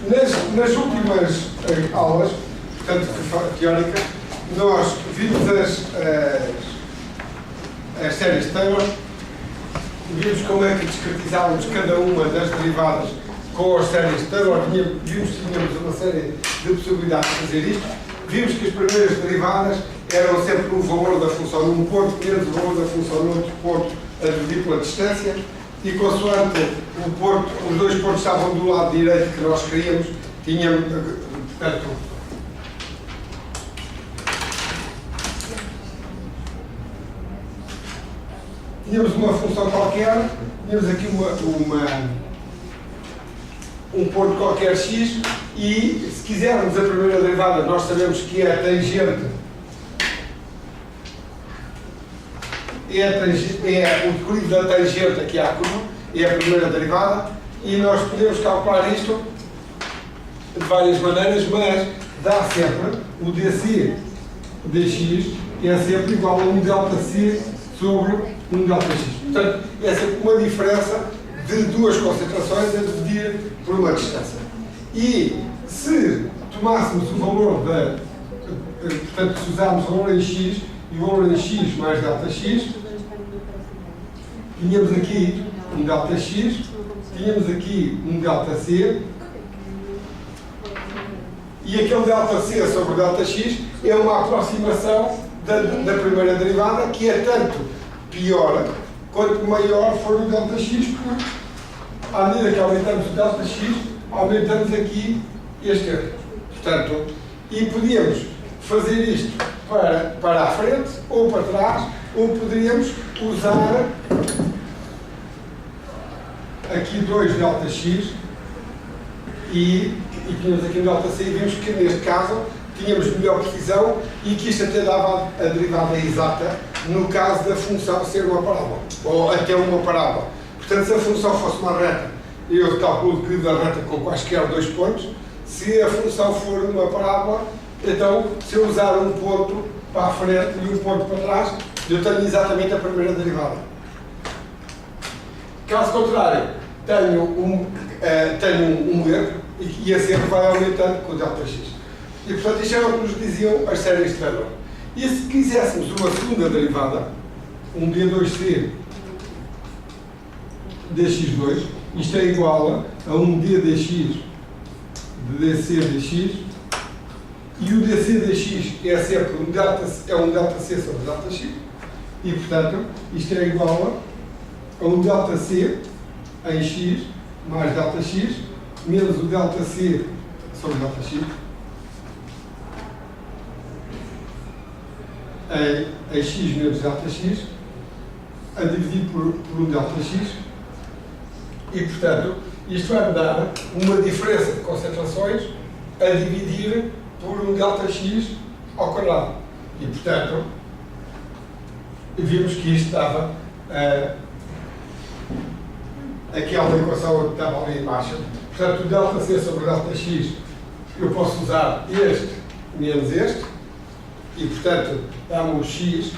Nas últimas aulas, portanto teórica, nós vimos as séries de Taylor, vimos como é que discretizávamos cada uma das derivadas com as séries de Taylor, vimos que tínhamos uma série de possibilidades de fazer isto, vimos que as primeiras derivadas eram sempre o valor da função num ponto menos o valor da função no outro ponto a dividir pela distância, e consoante o ponto, os dois pontos estavam do lado direito que nós queríamos, tínhamos, portanto, tínhamos uma função qualquer, tínhamos aqui um ponto qualquer x, e se quisermos a primeira derivada, nós sabemos que é a tangente, é o declive da tangente aqui à curva, é a primeira derivada, e nós podemos calcular isto de várias maneiras, mas dá sempre o dc dx é sempre igual a um ΔC sobre um ΔX. Portanto, é sempre uma diferença de duas concentrações a dividir por uma distância. E se tomássemos o valor portanto, se usarmos o valor em x e o valor em x mais ΔX, tínhamos aqui um ΔX, tínhamos aqui um ΔC, e aquele ΔC sobre o ΔX é uma aproximação da primeira derivada, que é tanto pior quanto maior for o ΔX, porque à medida que aumentamos o ΔX, aumentamos aqui este erro. Portanto, e podíamos fazer isto para a frente ou para trás, ou poderíamos usar aqui 2 ΔX e tínhamos aqui um ΔC, e vimos que neste caso tínhamos melhor precisão e que isto até dava a derivada exata no caso da função ser uma parábola, ou até uma parábola. Portanto, se a função fosse uma reta, eu calculo o declive da reta com quaisquer dois pontos. Se a função for uma parábola, então, se eu usar um ponto para a frente e um ponto para trás, eu tenho exatamente a primeira derivada. Caso contrário, tenho um erro e esse erro vai aumentando com o ΔX. E, portanto, isto era o que nos diziam as séries de Taylor. E se quiséssemos uma segunda derivada, um d2c dx2, isto é igual a um d dx de dc dx, e o dc dx é sempre um ΔC sobre ΔX, e, portanto, isto é igual a um ΔC em x mais ΔX, menos o ΔC sobre ΔX, em x menos ΔX, a dividir por um ΔX, e, portanto, isto vai me dar uma diferença de concentrações a dividir por um ΔX ao quadrado. E, portanto, vimos que isto dava aquela equação que estava ali embaixo. Portanto, o ΔC sobre ΔX, eu posso usar este menos este, e, portanto, dá-me o x,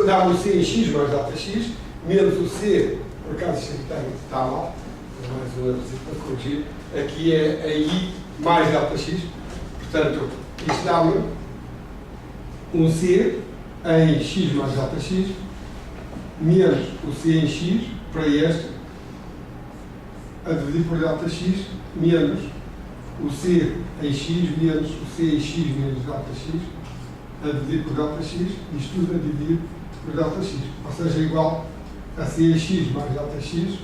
dá-me o c em x mais ΔX, menos o c, por acaso isto aqui está mal, mais um errozinho para corrigir, aqui é a i mais ΔX, portanto, isto dá-me um c em x mais ΔX, menos o c em x, para este, a dividir por ΔX, menos o c em x, menos o c em x menos ΔX, a dividir por ΔX, isto tudo a dividir por ΔX, ou seja, igual a c em x mais ΔX,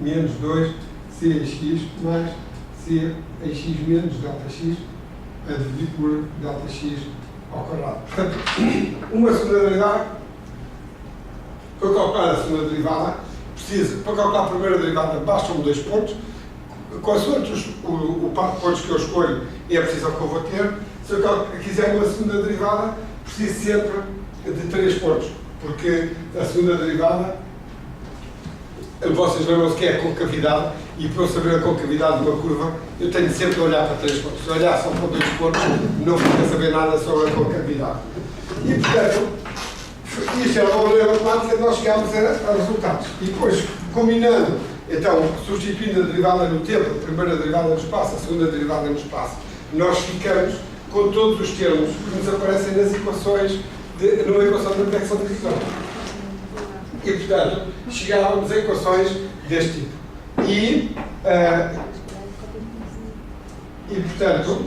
menos 2 c em x mais c em x menos ΔX, a dividir por ΔX ao quadrado. Portanto, uma segunda derivada, para calcular a segunda derivada, para calcular a primeira derivada, bastam-me 2 pontos. Consoante o par de pontos que eu escolho é a precisão que eu vou ter. Se eu quiser uma segunda derivada, preciso sempre de 3 pontos, porque a segunda derivada, vocês lembram-se que é a concavidade, e para eu saber a concavidade de uma curva, eu tenho sempre de olhar para 3 pontos. Se eu olhar só para 2 pontos, não fico a saber nada sobre a concavidade. E, portanto, isto é uma maneira matemática de nós chegarmos a resultados. E depois, combinando Então, substituindo a derivada no tempo, a primeira derivada no espaço, a segunda derivada no espaço, nós ficamos com todos os termos que nos aparecem nas equações, numa equação de reflexão de divisão. E, portanto, chegávamos a equações deste tipo. E portanto,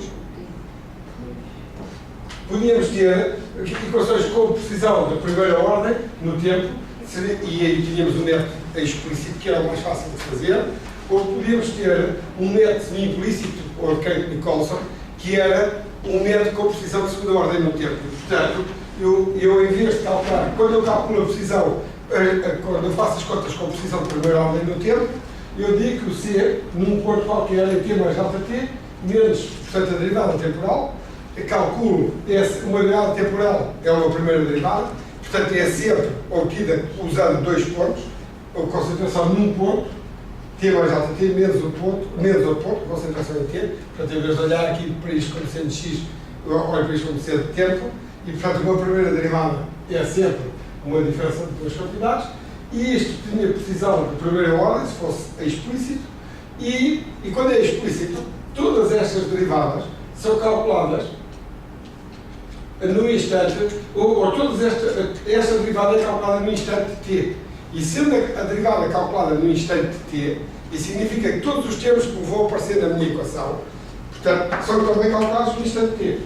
podíamos ter equações com precisão de primeira ordem, no tempo, e aí tínhamos um método explícito, que era o mais fácil de fazer, ou podíamos ter um método implícito, ou Kate-Nicolson, que era um método com precisão de segunda ordem no tempo. Portanto, eu em vez de calcular, quando eu calculo a precisão, quando eu faço as contas com precisão de primeira ordem no tempo, eu digo que o C, num ponto qualquer em T mais delta T, menos, portanto, a derivada temporal, eu calculo uma derivada temporal, é uma primeira derivada, portanto, é sempre obtida usando dois pontos, a concentração num ponto, T mais delta T, menos outro ponto, concentração em T, portanto, em vez de olhar aqui para isto como sendo X, eu olho para isto como sendo tempo, e, portanto, uma primeira derivada é sempre uma diferença de duas quantidades, e isto tinha precisão de primeira ordem, se fosse explícito, e quando é explícito, todas estas derivadas são calculadas no instante, ou todas esta derivada é calculada no instante t. E sendo a derivada calculada no instante t, isso significa que todos os termos que vão aparecer na minha equação, portanto, são também calculados no instante t.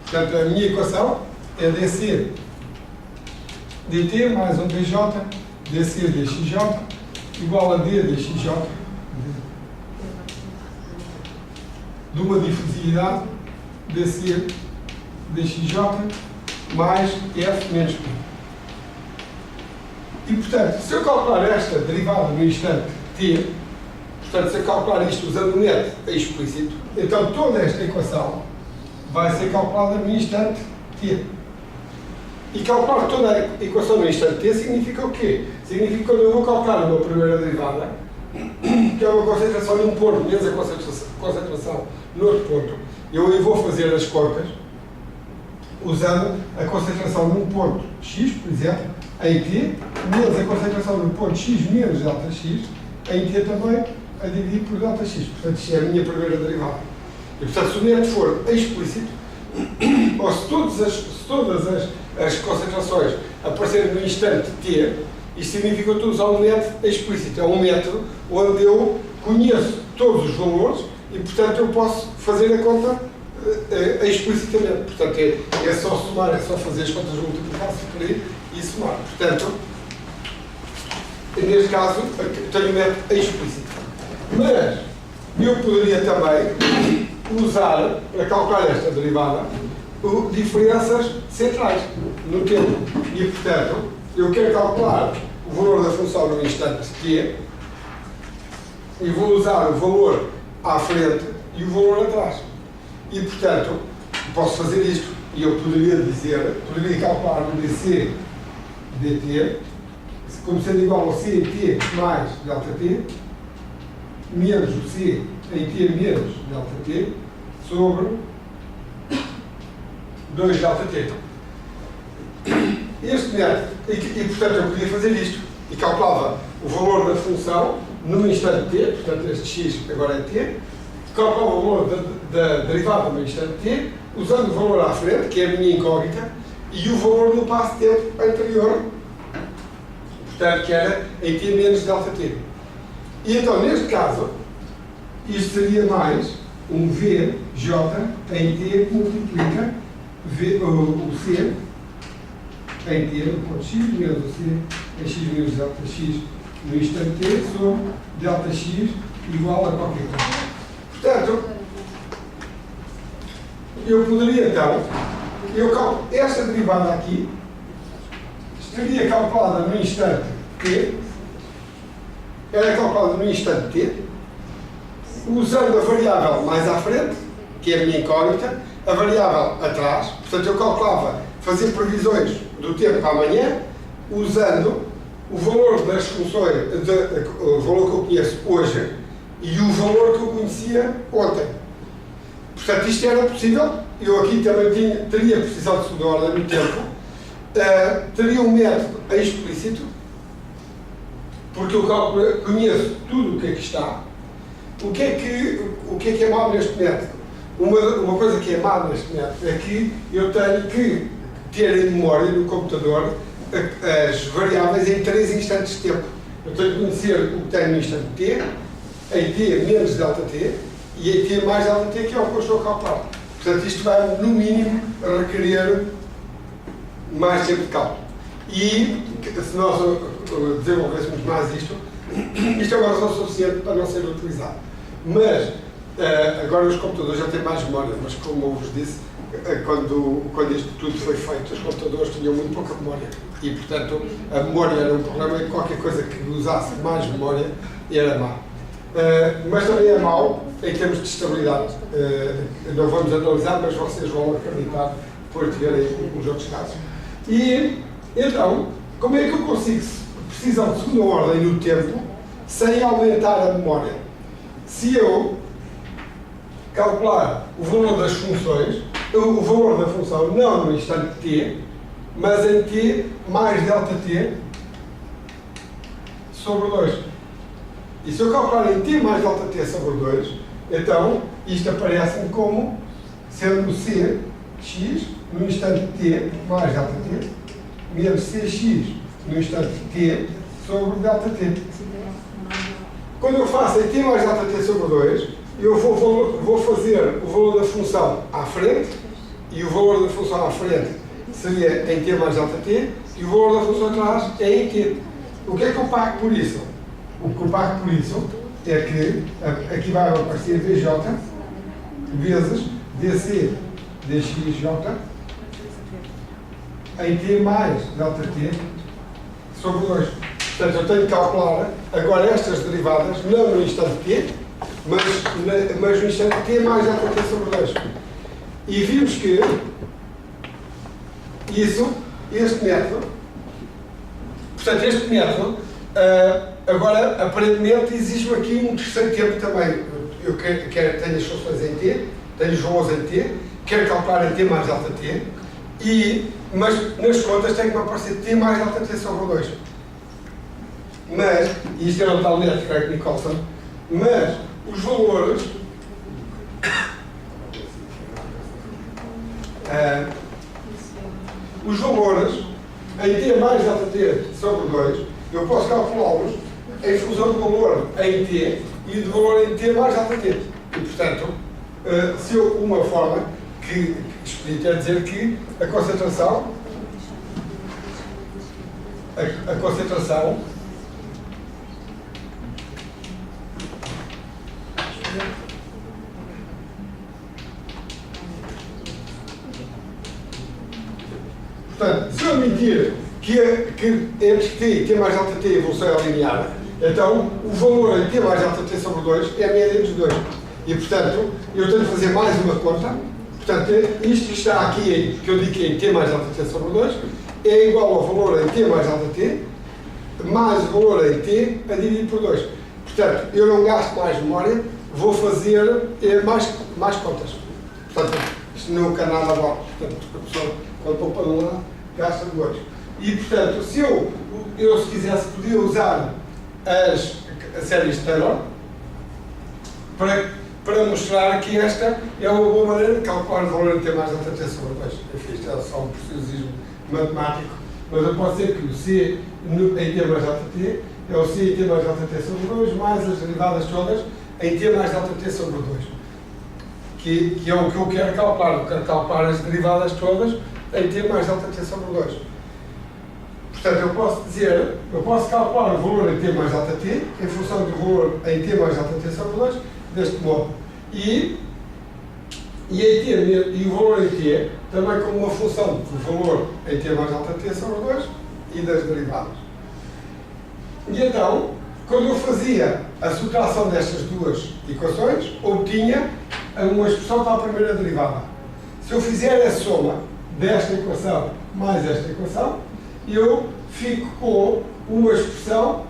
Portanto, a minha equação é dc dt mais um dj, dc dxj, igual a d dxj, de uma difusividade dc dxj mais f menos p. E, portanto, se eu calcular esta derivada no instante t, portanto, se eu calcular isto usando o método explícito, então toda esta equação vai ser calculada no instante t. E calcular toda a equação no instante t significa o quê? Significa que quando eu vou calcular uma primeira derivada, que é uma concentração num ponto, menos a concentração no outro ponto, eu vou fazer as contas usando a concentração num ponto x, por exemplo, em t, menos a concentração num ponto x menos delta x, em t também, a dividir por delta x. Portanto, isto é a minha primeira derivada. E, portanto, se o método for explícito, ou se todas as concentrações aparecerem no instante t, isto significa que eu estou a usar um método explícito. É um método onde eu conheço todos os valores e, portanto, eu posso fazer a conta explicitamente. Portanto, é só somar, é só fazer as contas, multiplicar, subtrair e somar. Portanto, neste caso, tenho um método explícito. Mas eu poderia também usar, para calcular esta derivada, diferenças centrais no tempo. E, portanto, eu quero calcular o valor da função no instante t e vou usar o valor à frente e o valor atrás. E, portanto, posso fazer isto. E eu poderia calcular o dc dt como sendo igual ao c em t mais delta t, menos o c em t menos delta t, sobre 2 delta t. Este método, e portanto eu podia fazer isto, e calculava o valor da função no instante t, portanto este x agora é t, calculava o valor da derivada no instante t, usando o valor à frente, que é a minha incógnita, e o valor no passo-tempo anterior, portanto que era em t menos delta t. E então, neste caso, isto seria mais um vj em t que multiplica o c em t no ponto x menos o c em x menos delta x no instante t sobre delta x igual a qualquer coisa. Portanto, eu poderia então, esta derivada aqui estaria calculada no instante t, era calculada no instante t, usando a variável mais à frente, que é a minha incógnita, a variável atrás, portanto eu calculava, fazia previsões do tempo para amanhã, usando o valor das funções, o valor que eu conheço hoje e o valor que eu conhecia ontem. Portanto, isto era possível, eu aqui também teria precisão de segunda ordem no tempo, teria um método explícito, porque eu conheço tudo o que aqui está. O que é mau neste método? Uma coisa que é má neste método é que eu tenho que ter em memória no computador as variáveis em 3 instantes de tempo. Eu tenho que conhecer o que tenho no instante t, em t menos ΔT e em t mais ΔT, que é o que eu estou a calcular. Portanto, isto vai, no mínimo, requerer mais tempo de cálculo. E se nós desenvolvêssemos mais isto é uma razão suficiente para não ser utilizado. Mas, agora os computadores já têm mais memória, mas como eu vos disse, quando isto tudo foi feito, os computadores tinham muito pouca memória. E, portanto, a memória era um problema e qualquer coisa que usasse mais memória era má. Mas também é mau em termos de estabilidade. Não vamos analisar, mas vocês vão acreditar depois de verem os outros casos. E, então, como é que eu consigo precisão de segunda ordem no tempo sem aumentar a memória? Se eu calcular o valor das funções, o valor da função não no instante t, mas em t mais ΔT sobre 2. E se eu calcular em t mais ΔT sobre 2, então isto aparece-me como sendo c, x, no instante t mais ΔT, menos cx no instante t sobre ΔT. Quando eu faço em t mais ΔT sobre 2, eu vou fazer o valor da função à frente, e o valor da função à frente seria em t mais ΔT, e o valor da função atrás é em t. O que é que eu pago por isso? O que eu pago por isso é que aqui vai aparecer Vj vezes dc dxj em t mais ΔT sobre 2. Portanto, eu tenho que calcular agora estas derivadas, não no instante t, mas no instante t mais ΔT sobre 2. E vimos que este método, portanto, este método, agora, aparentemente, exige aqui um terceiro tempo também. Eu tenho as funções em t, tenho os valores em t, quero calcular em t mais ΔT, mas nas contas tem que me aparecer t mais ΔT sobre 2. Mas, e isto era o tal método Craig Nicholson, mas os valores em t mais ΔT sobre 2, eu posso calculá-los em função do valor em t e do valor em t mais ΔT. E, portanto, uma forma que expedita é dizer que a concentração portanto, se eu admitir que entre t e t mais ΔT a evolução é linear, então o valor em t mais ΔT sobre 2 é a média dos dois. E, portanto, eu tenho de fazer mais uma conta. Portanto, isto que está aqui, que eu digo que é em t mais ΔT sobre 2, é igual ao valor em t mais ΔT, mais o valor em t a dividir por 2. Portanto, eu não gasto mais memória, vou fazer mais contas. Portanto, isto nunca nada vale. Portanto, a pessoa, quando poupa de um lado, gasta de outro. E, portanto, se eu se quisesse, podia usar as séries de Taylor para mostrar que esta é uma boa maneira de calcular o valor em t mais ΔT sobre 2. Enfim, isto é só um preciosismo matemático, mas eu posso dizer que o c em t mais ΔT é o c em t mais ΔT sobre 2 mais as derivadas todas em t mais ΔT sobre 2. Que é o que eu quero calcular. Eu quero calcular as derivadas todas em t mais ΔT sobre 2. Portanto, eu posso calcular o valor em t mais ΔT em função do valor em t mais ΔT sobre 2 deste modo. E o valor em t também como uma função do valor em t mais ΔT sobre 2 e das derivadas. E então, quando eu fazia a subtração destas duas equações, obtinha uma expressão para a primeira derivada. Se eu fizer a soma desta equação mais esta equação, eu fico com uma expressão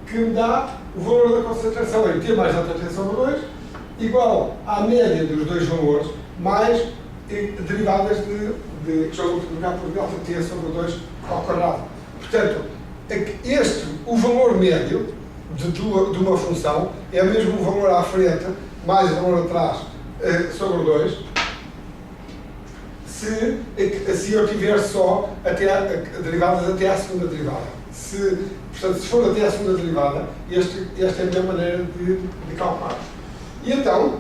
que me dá o valor da concentração em t mais ΔT sobre 2 igual à média dos dois valores mais derivadas que estou a multiplicar por ΔT sobre 2 ao quadrado. Portanto, é que o valor médio de uma função é mesmo o valor à frente mais o valor atrás sobre 2, se eu tiver só derivadas até à segunda derivada. Portanto, se for até à segunda derivada, esta é a minha maneira de calcular. E então,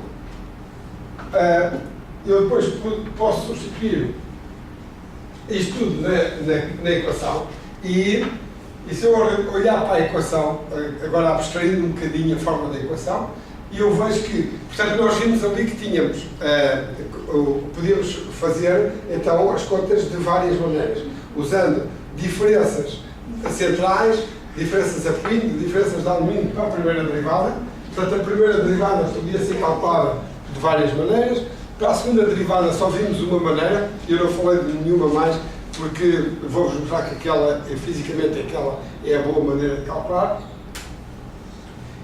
eu depois posso substituir isto tudo na equação e se eu olhar para a equação, agora abstraindo um bocadinho a forma da equação, eu vejo que, portanto, nós vimos ali que tínhamos, podíamos fazer então as contas de várias maneiras, usando diferenças centrais, diferenças afim, diferenças de alumínio para a primeira derivada. Portanto, a primeira derivada podia ser calculada de várias maneiras. Para a segunda derivada só vimos uma maneira, eu não falei de nenhuma mais, porque vou-vos mostrar que fisicamente aquela é a boa maneira de calcular.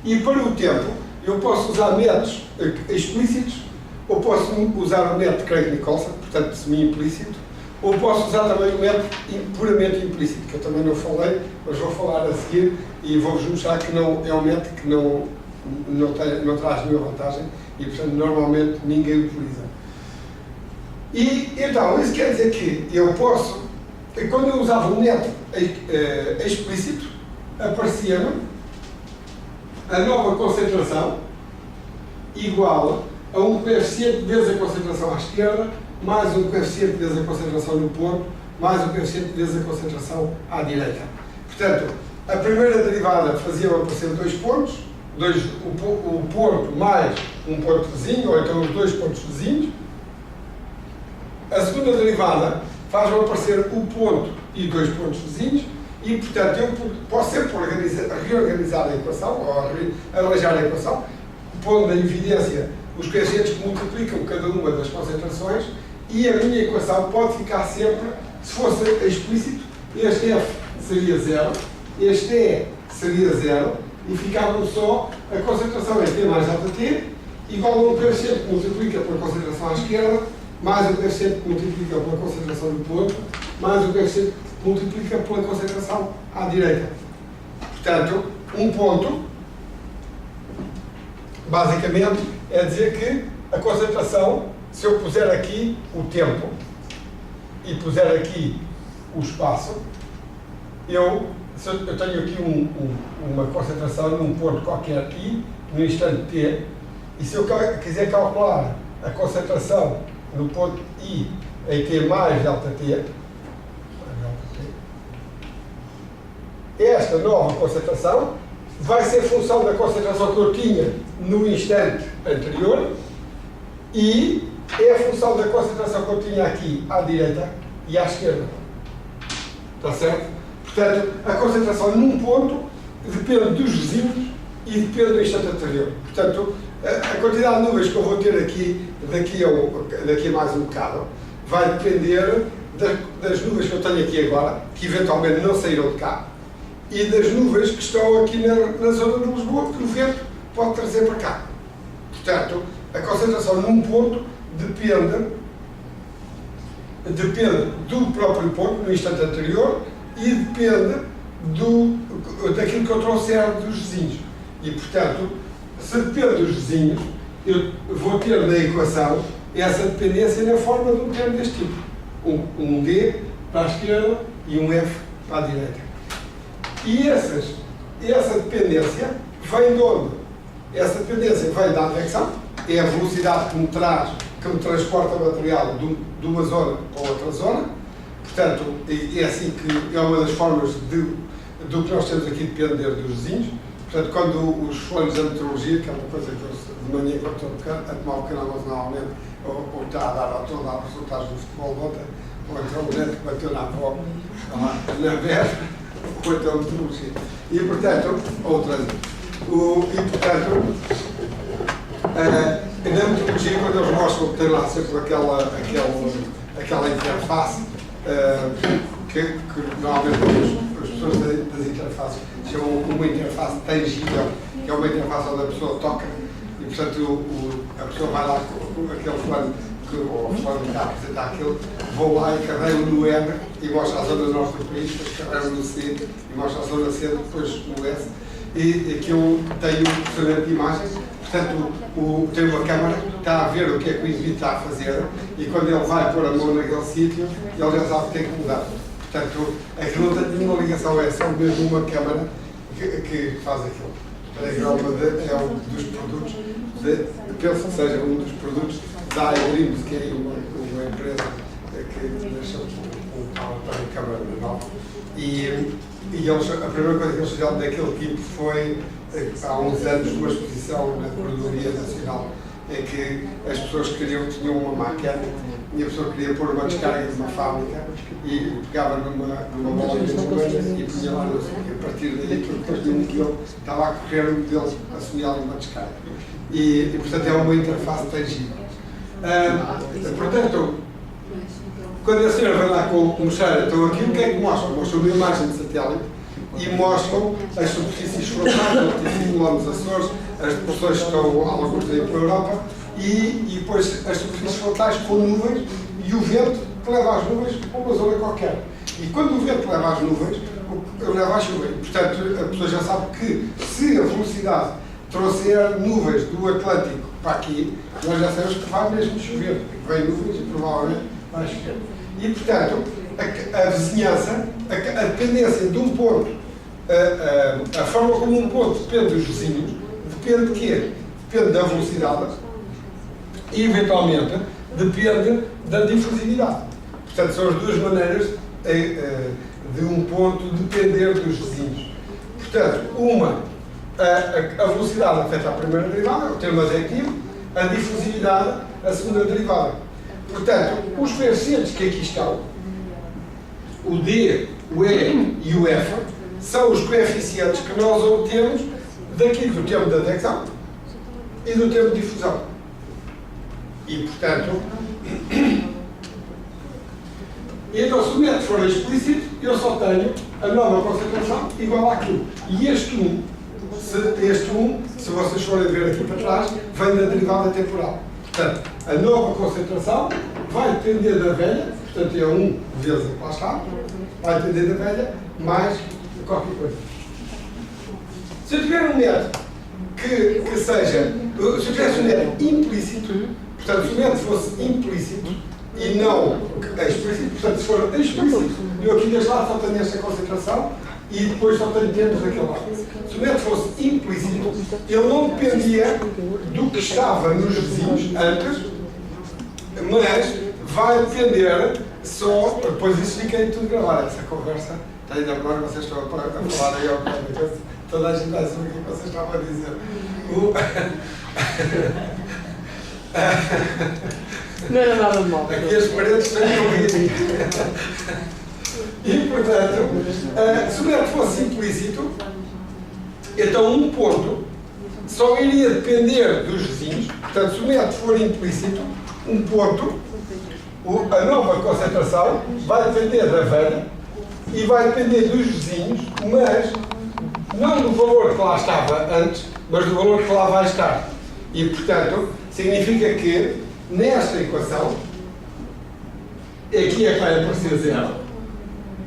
E para o tempo, eu posso usar métodos explícitos, ou posso usar o método de Craig-Nicolson, portanto semi-implícito, ou posso usar também o método puramente implícito, que eu também não falei, mas vou falar a seguir e vou-vos mostrar que não, é um método que não traz nenhuma vantagem e, portanto, normalmente ninguém utiliza. E, então, isso quer dizer que eu posso, quando eu usava um método explícito, aparecia-me a nova concentração igual a um coeficiente vezes a concentração à esquerda, mais um coeficiente vezes a concentração no ponto, mais um coeficiente vezes a concentração à direita. Portanto, a primeira derivada fazia aparecer 2 pontos, o ponto mais um ponto vizinho, ou então os 2 pontos vizinhos. A segunda derivada faz-me aparecer o ponto e 2 pontos vizinhos, e, portanto, eu posso sempre reorganizar a equação, ou arranjar a equação, pondo em evidência os coeficientes que multiplicam cada uma das concentrações, e a minha equação pode ficar sempre, se fosse explícito, este F seria 0, este E seria 0, e ficava só a concentração em T mais delta T, igual a um coeficiente que multiplica pela concentração à esquerda, mais um coeficiente que multiplica pela concentração do ponto, mais um coeficiente que multiplica pela concentração à direita. Portanto, um ponto, basicamente, é dizer que a concentração, se eu puser aqui o tempo e puser aqui o espaço, eu tenho aqui uma concentração num ponto qualquer I, no instante T, e se eu quiser calcular a concentração no ponto I em T mais delta T, esta nova concentração vai ser função da concentração que eu tinha no instante anterior e é a função da concentração que eu tinha aqui à direita e à esquerda. Está certo? Portanto, a concentração num ponto depende dos vizinhos e depende do instante anterior. Portanto, a quantidade de nuvens que eu vou ter aqui, daqui a mais um bocado, vai depender das nuvens que eu tenho aqui agora, que eventualmente não saíram de cá, e das nuvens que estão aqui na zona de Lisboa, que o vento pode trazer para cá. Portanto, a concentração num ponto depende do próprio ponto, no instante anterior, e depende daquilo que eu trouxer dos vizinhos. E, portanto, se depende dos vizinhos, eu vou ter na equação essa dependência na forma de um termo deste tipo. Um D para a esquerda e um F para a direita. E essa dependência vem de onde? Essa dependência vem da advecção, é a velocidade que me transporta o material de uma zona para outra zona. Portanto, é assim que é uma das formas do que nós temos aqui de depender dos vizinhos. Portanto, quando os folhos da meteorologia, que é uma coisa que eu de manhã, quando estou a tomar um pequeno almoço normalmente, ou está a dar resultados do futebol de ontem, ou então o neto que bateu na avó, na véspera, ou então a meteorologia. E, portanto, na meteorologia, quando eles mostram que tem lá sempre aquela interface, que normalmente as pessoas das interfaces chamam uma interface tangível, que é uma interface onde a pessoa toca e, portanto, a pessoa vai lá com aquele plano ou a forma que está a apresentar aquilo, vou lá e carrego no R e mostro a zona norte do país, depois carrego no C e mostro a zona C, depois no S. E aquilo tem um processamento de imagens, portanto, tem uma câmara que está a ver o que é que o indivíduo está a fazer e quando ele vai pôr a mão naquele sítio, ele já sabe que tem que mudar. Portanto, aquilo não tem nenhuma ligação, é só mesmo uma câmara que faz aquilo. É um dos produtos, penso que seja um dos produtos da iDreams, que é uma empresa que deixa um câmara nova. E eles, a primeira coisa que eles fizeram daquele tipo foi, há uns anos, numa exposição na Corredoria Nacional, em que as pessoas tinham uma máquina e a pessoa queria pôr uma descarga de uma fábrica e pegava numa bola de moedas e punha lá no sítio. A partir daí, depois de um quilo, estava a correr um modelo assumia ali uma descarga. E, portanto, é uma interface tangível. Portanto, quando a senhora vai lá mostrar, então aqui o que é que mostram? Mostram uma imagem de satélite e mostram as superfícies frontais, lá nos Açores, as depressões que estão alguns aí para a Europa e depois as superfícies frontais com nuvens e o vento que leva as nuvens para uma zona qualquer. E quando o vento leva as nuvens, leva a chuva. E, portanto, a pessoa já sabe que se a velocidade trouxer nuvens do Atlântico para aqui, nós já sabemos que vai mesmo chover, porque vem nuvens e provavelmente vai chover. E, portanto, a vizinhança, a dependência de um ponto, a forma como um ponto depende dos vizinhos, depende de quê? Depende da velocidade e, eventualmente, depende da difusividade. Portanto, são as duas maneiras de um ponto depender dos vizinhos. Portanto, a velocidade afeta a primeira derivada, o termo adjetivo, a difusividade, a segunda derivada. Portanto, os coeficientes que aqui estão, o D, o E e o F, são os coeficientes que nós obtemos daqui do termo de advecção e do termo de difusão. E, portanto, então, se o método for explícito, eu só tenho a nova concentração igual àquilo. E este 1, se vocês forem ver aqui para trás, vem da derivada temporal. Portanto, a nova concentração vai depender da velha, portanto é 1 vezes a que lá está, vai depender da velha, mais qualquer coisa. Se eu tiver um método que seja, se eu tivesse um método implícito, portanto, se o método fosse implícito e não explícito, portanto, se for explícito, eu aqui deste lado só tenho esta concentração e depois só tenho termos daquele lado. Se o método fosse implícito, ele não dependia do que estava nos vizinhos antes, mas vai depender só, depois isso fica aí tudo gravado, essa conversa, ainda agora vocês estão a falar aí ao pé da coisa, toda a gente vai saber o que vocês estavam a dizer. Não era nada de mal. Aqui as paredes têm que ouvir. E, portanto, se o método fosse implícito, então um ponto só iria depender dos vizinhos. Portanto, se o método for implícito, um ponto, a nova concentração vai depender da velha e vai depender dos vizinhos, mas não do valor que lá estava antes, mas do valor que lá vai estar. E, portanto, significa que nesta equação, aqui é que vai aparecer zero,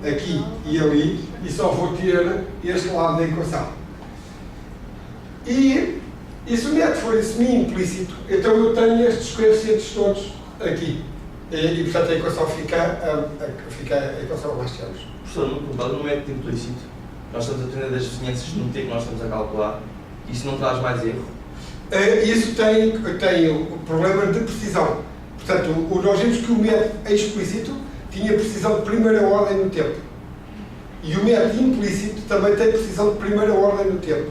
aqui e ali, e só vou ter este lado da equação. E se o método for semi-implícito, então eu tenho estes coeficientes todos aqui. E portanto, a equação fica a equação mais simples. Professor, no método implícito, nós estamos a depender das vizinhanças no T que nós estamos a calcular. Isso não traz mais erro? Isso tem o problema de precisão. Portanto, nós vimos que o método explícito tinha precisão de primeira ordem no tempo. E o método implícito também tem precisão de primeira ordem no tempo.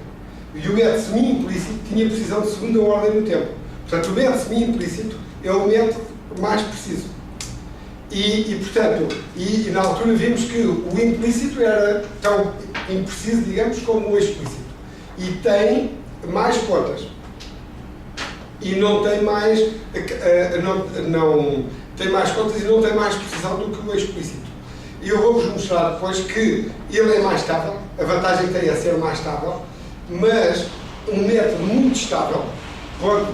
E o método semi-implícito tinha precisão de segunda ordem no tempo. Portanto, o método semi-implícito é o método mais preciso. Portanto, na altura vimos que o implícito era tão impreciso, digamos, como o explícito. E tem mais contas. E não tem mais, tem mais contas e não tem mais precisão do que o explícito. E eu vou-vos mostrar depois que ele é mais estável, a vantagem que tem é ser mais estável, mas um método muito estável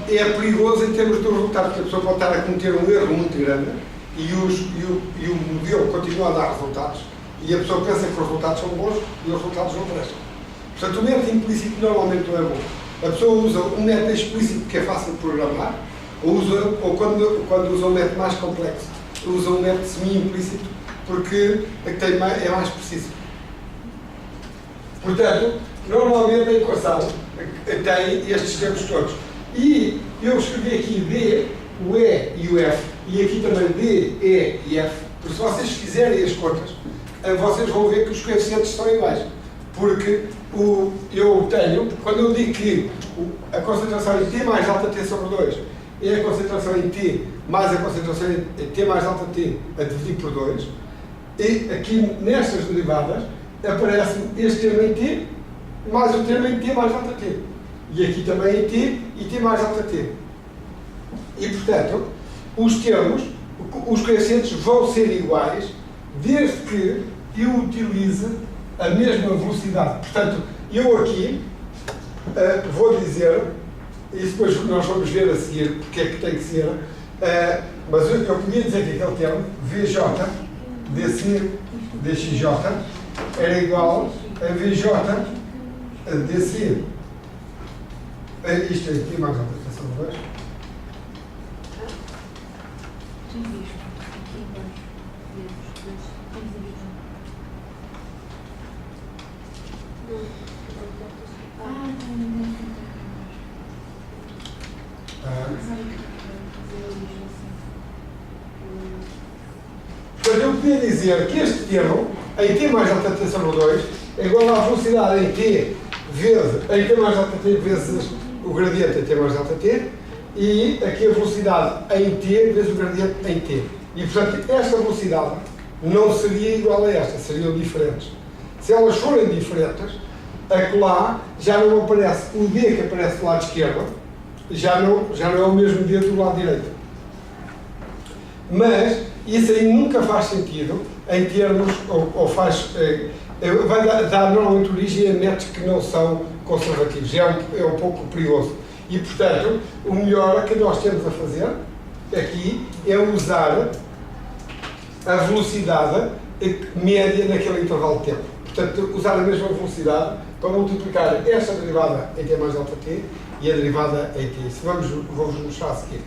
é perigoso em termos de resultados, porque a pessoa pode estar a cometer um erro muito grande e o modelo continua a dar resultados e a pessoa pensa que os resultados são bons e os resultados não prestam. Portanto, o método implícito normalmente não é bom. A pessoa usa um método explícito que é fácil de programar, ou quando usa um método mais complexo, usa um método semi-implícito porque é mais preciso. Portanto, normalmente a equação tem estes termos todos. E eu escrevi aqui D, o E e o F, e aqui também D, E e F, porque se vocês fizerem as contas, vocês vão ver que os coeficientes são iguais. Porque eu tenho, quando eu digo que a concentração em T mais alta T sobre 2 é a concentração em T mais a concentração em T mais alta T a dividir por 2, e aqui nestas derivadas aparece este termo em T mais o termo em T mais alta T. E aqui também em T e T mais alta T. E, portanto, os termos, os coeficientes vão ser iguais desde que eu utilize a mesma velocidade. Portanto, eu aqui vou dizer, e depois nós vamos ver a seguir porque é que tem que ser, mas eu podia dizer que aquele termo, VJ, DC, DXJ, era igual a VJ, DC. Isto aqui mais alta, atenção, dois. Portanto, eu podia dizer que este termo, em T mais alta T sobre 2, é igual à velocidade em T em T mais alta T vezes o gradiente em T mais alta T, e aqui a velocidade em T vezes o gradiente em T. E, portanto, esta velocidade não seria igual a esta, seriam diferentes. Se elas forem diferentes, acolá já não aparece o D que aparece do lado esquerdo, já não é o mesmo D do lado direito. Mas isso aí nunca faz sentido em termos, ou faz, vai dar normalmente origem a métodos que não são conservativos, é um pouco perigoso. E, portanto, o melhor que nós temos a fazer aqui é usar a velocidade média naquele intervalo de tempo. Portanto, usar a mesma velocidade para multiplicar esta derivada em T mais alta T e a derivada em T. Isso vou-vos mostrar a seguir.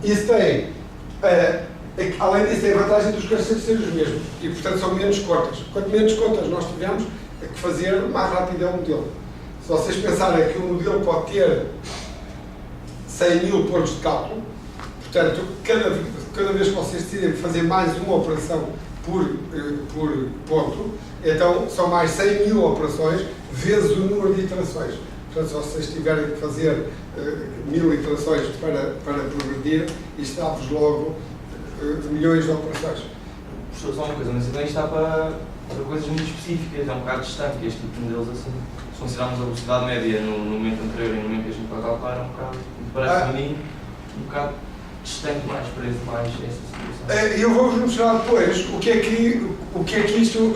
Isso tem, além disso, tem a vantagem dos coeficientes serem os mesmos e, portanto, são menos contas. Quanto menos contas nós tivermos que fazer, mais rápido é o modelo. Se vocês pensarem que o modelo pode ter 100.000 pontos de cálculo, portanto, cada vez que vocês decidirem fazer mais uma operação por ponto, então são mais 100.000 operações vezes o número de iterações. Portanto, se vocês tiverem que fazer 1000 iterações para progredir, isto dá-vos logo milhões de operações. Professor, só uma coisa, mas também está para coisas muito específicas, é um bocado distante, que este tipo de modelos assim. Se considerarmos a velocidade média no momento anterior e no momento que a gente pode calcular, é um bocado, parece a mim, um bocado distante mais para essa situação. Eu vou-vos mostrar depois o que é que isto,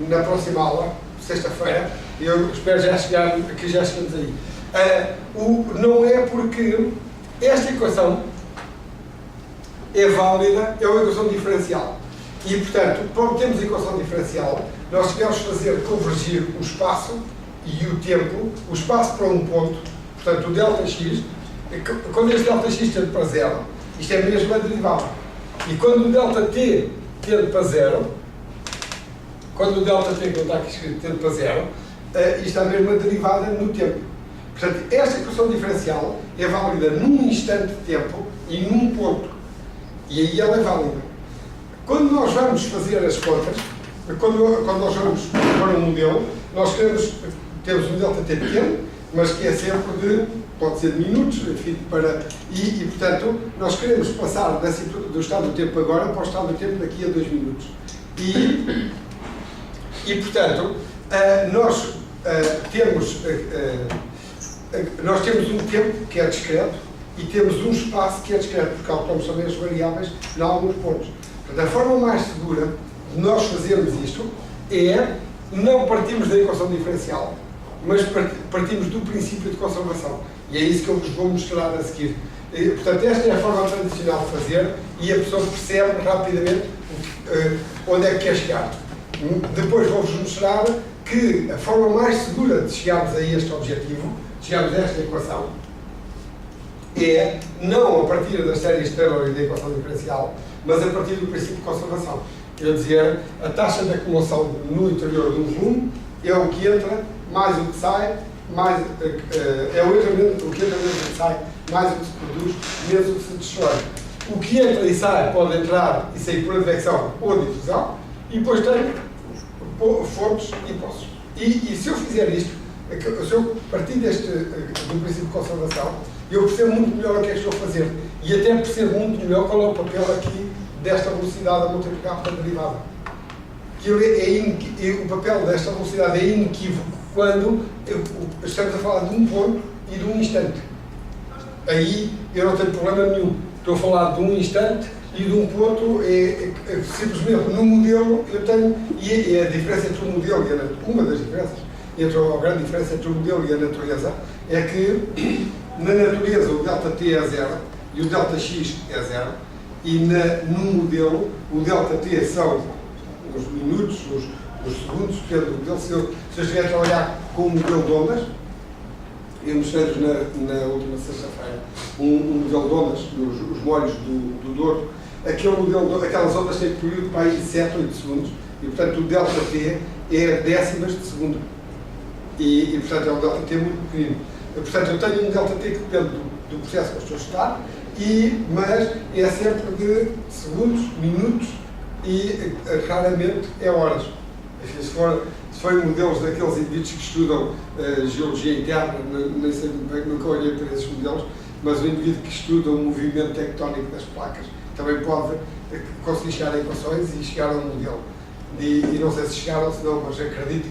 na próxima aula, sexta-feira, eu espero que já chegamos aí. Não é porque esta equação é válida, é uma equação diferencial. E, portanto, para obtermos a equação diferencial, nós tivemos que fazer convergir o espaço e o tempo, o espaço para um ponto, portanto, o ΔX, quando este ΔX tende para zero, isto é mesmo a derivada. E quando o ΔT tende para zero, quando o ΔT, que não está aqui escrito, tende para zero, isto é a mesma derivada no tempo. Portanto, esta equação diferencial é válida num instante de tempo e num ponto. E aí ela é válida. Quando nós vamos fazer as contas, quando nós vamos para um modelo, nós temos um ΔT pequeno, mas que é sempre pode ser de minutos, enfim, e portanto, nós queremos passar do estado do tempo agora para o estado do tempo daqui a 2 minutos. E portanto, nós temos um tempo que é discreto e temos um espaço que é discreto, porque calculamos também as variáveis em alguns pontos. Portanto, a forma mais segura de nós fazermos isto é não partirmos da equação diferencial mas partimos do princípio de conservação. E é isso que eu vos vou mostrar a seguir. E, portanto, esta é a forma tradicional de fazer e a pessoa percebe rapidamente onde é que quer chegar. Depois vou-vos mostrar que a forma mais segura de chegarmos a este objetivo, de chegarmos a esta equação, é não a partir das séries de Taylor e da equação diferencial, mas a partir do princípio de conservação. Quer dizer, a taxa de acumulação no interior de um volume é o que entra, mais o que sai, mais, é o que entra menos o que sai, mais o que se produz, menos o que se destrói. O que entra e sai pode entrar e sair por advecção ou difusão, e depois tem fontes e poços. E se eu fizer isto, se eu partir do princípio de conservação, eu percebo muito melhor o que é que estou a fazer. E até percebo muito melhor qual é o papel aqui desta velocidade a multiplicar pela derivada. O papel desta velocidade é inequívoco quando estamos a falar de um ponto e de um instante. Aí eu não tenho problema nenhum. Estou a falar de um instante e de um ponto, simplesmente no modelo eu tenho, e a diferença entre o modelo e a natureza, uma das diferenças, a grande diferença entre o modelo e a natureza, é que na natureza o ΔT é zero e o ΔX é zero, e no modelo o ΔT são os minutos, os segundos, depende do modelo. Se eu estiver a trabalhar com um modelo de ondas, eu mostrei-vos na última sexta-feira um modelo de ondas, os molhos do Douro. Aquele modelo, aquelas ondas têm período para aí de 7, 8 segundos, e portanto o ΔT é décimas de segundo. E portanto é um ΔT muito pequenino. Portanto, eu tenho um ΔT que depende do processo que eu estou a estudar, mas é sempre de segundos, minutos e raramente é horas. Se forem modelos daqueles indivíduos que estudam geologia interna, nem sei muito bem, nunca olhei para esses modelos, mas o indivíduo que estuda o movimento tectónico das placas também pode conseguir chegar a equações e chegar a um modelo. E não sei se chegaram, se não, mas acredito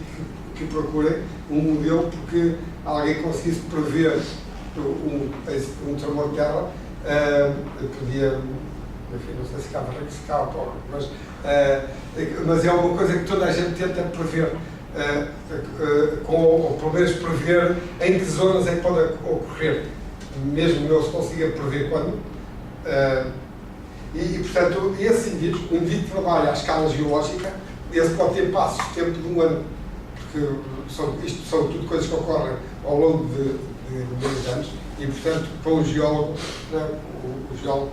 que procurem um modelo, porque alguém conseguisse prever um tremor de terra, podia, enfim, não sei se ficava rico, se ficava pobre, mas é uma coisa que toda a gente tenta prever, ou pelo menos prever em que zonas é que pode ocorrer, mesmo não se consiga prever quando. Portanto, esse indivíduo, o indivíduo que trabalha à escala geológica, esse pode ter passos de tempo de um ano, porque isto são tudo coisas que ocorrem ao longo de muitos anos, e portanto, para um geólogo, o geólogo,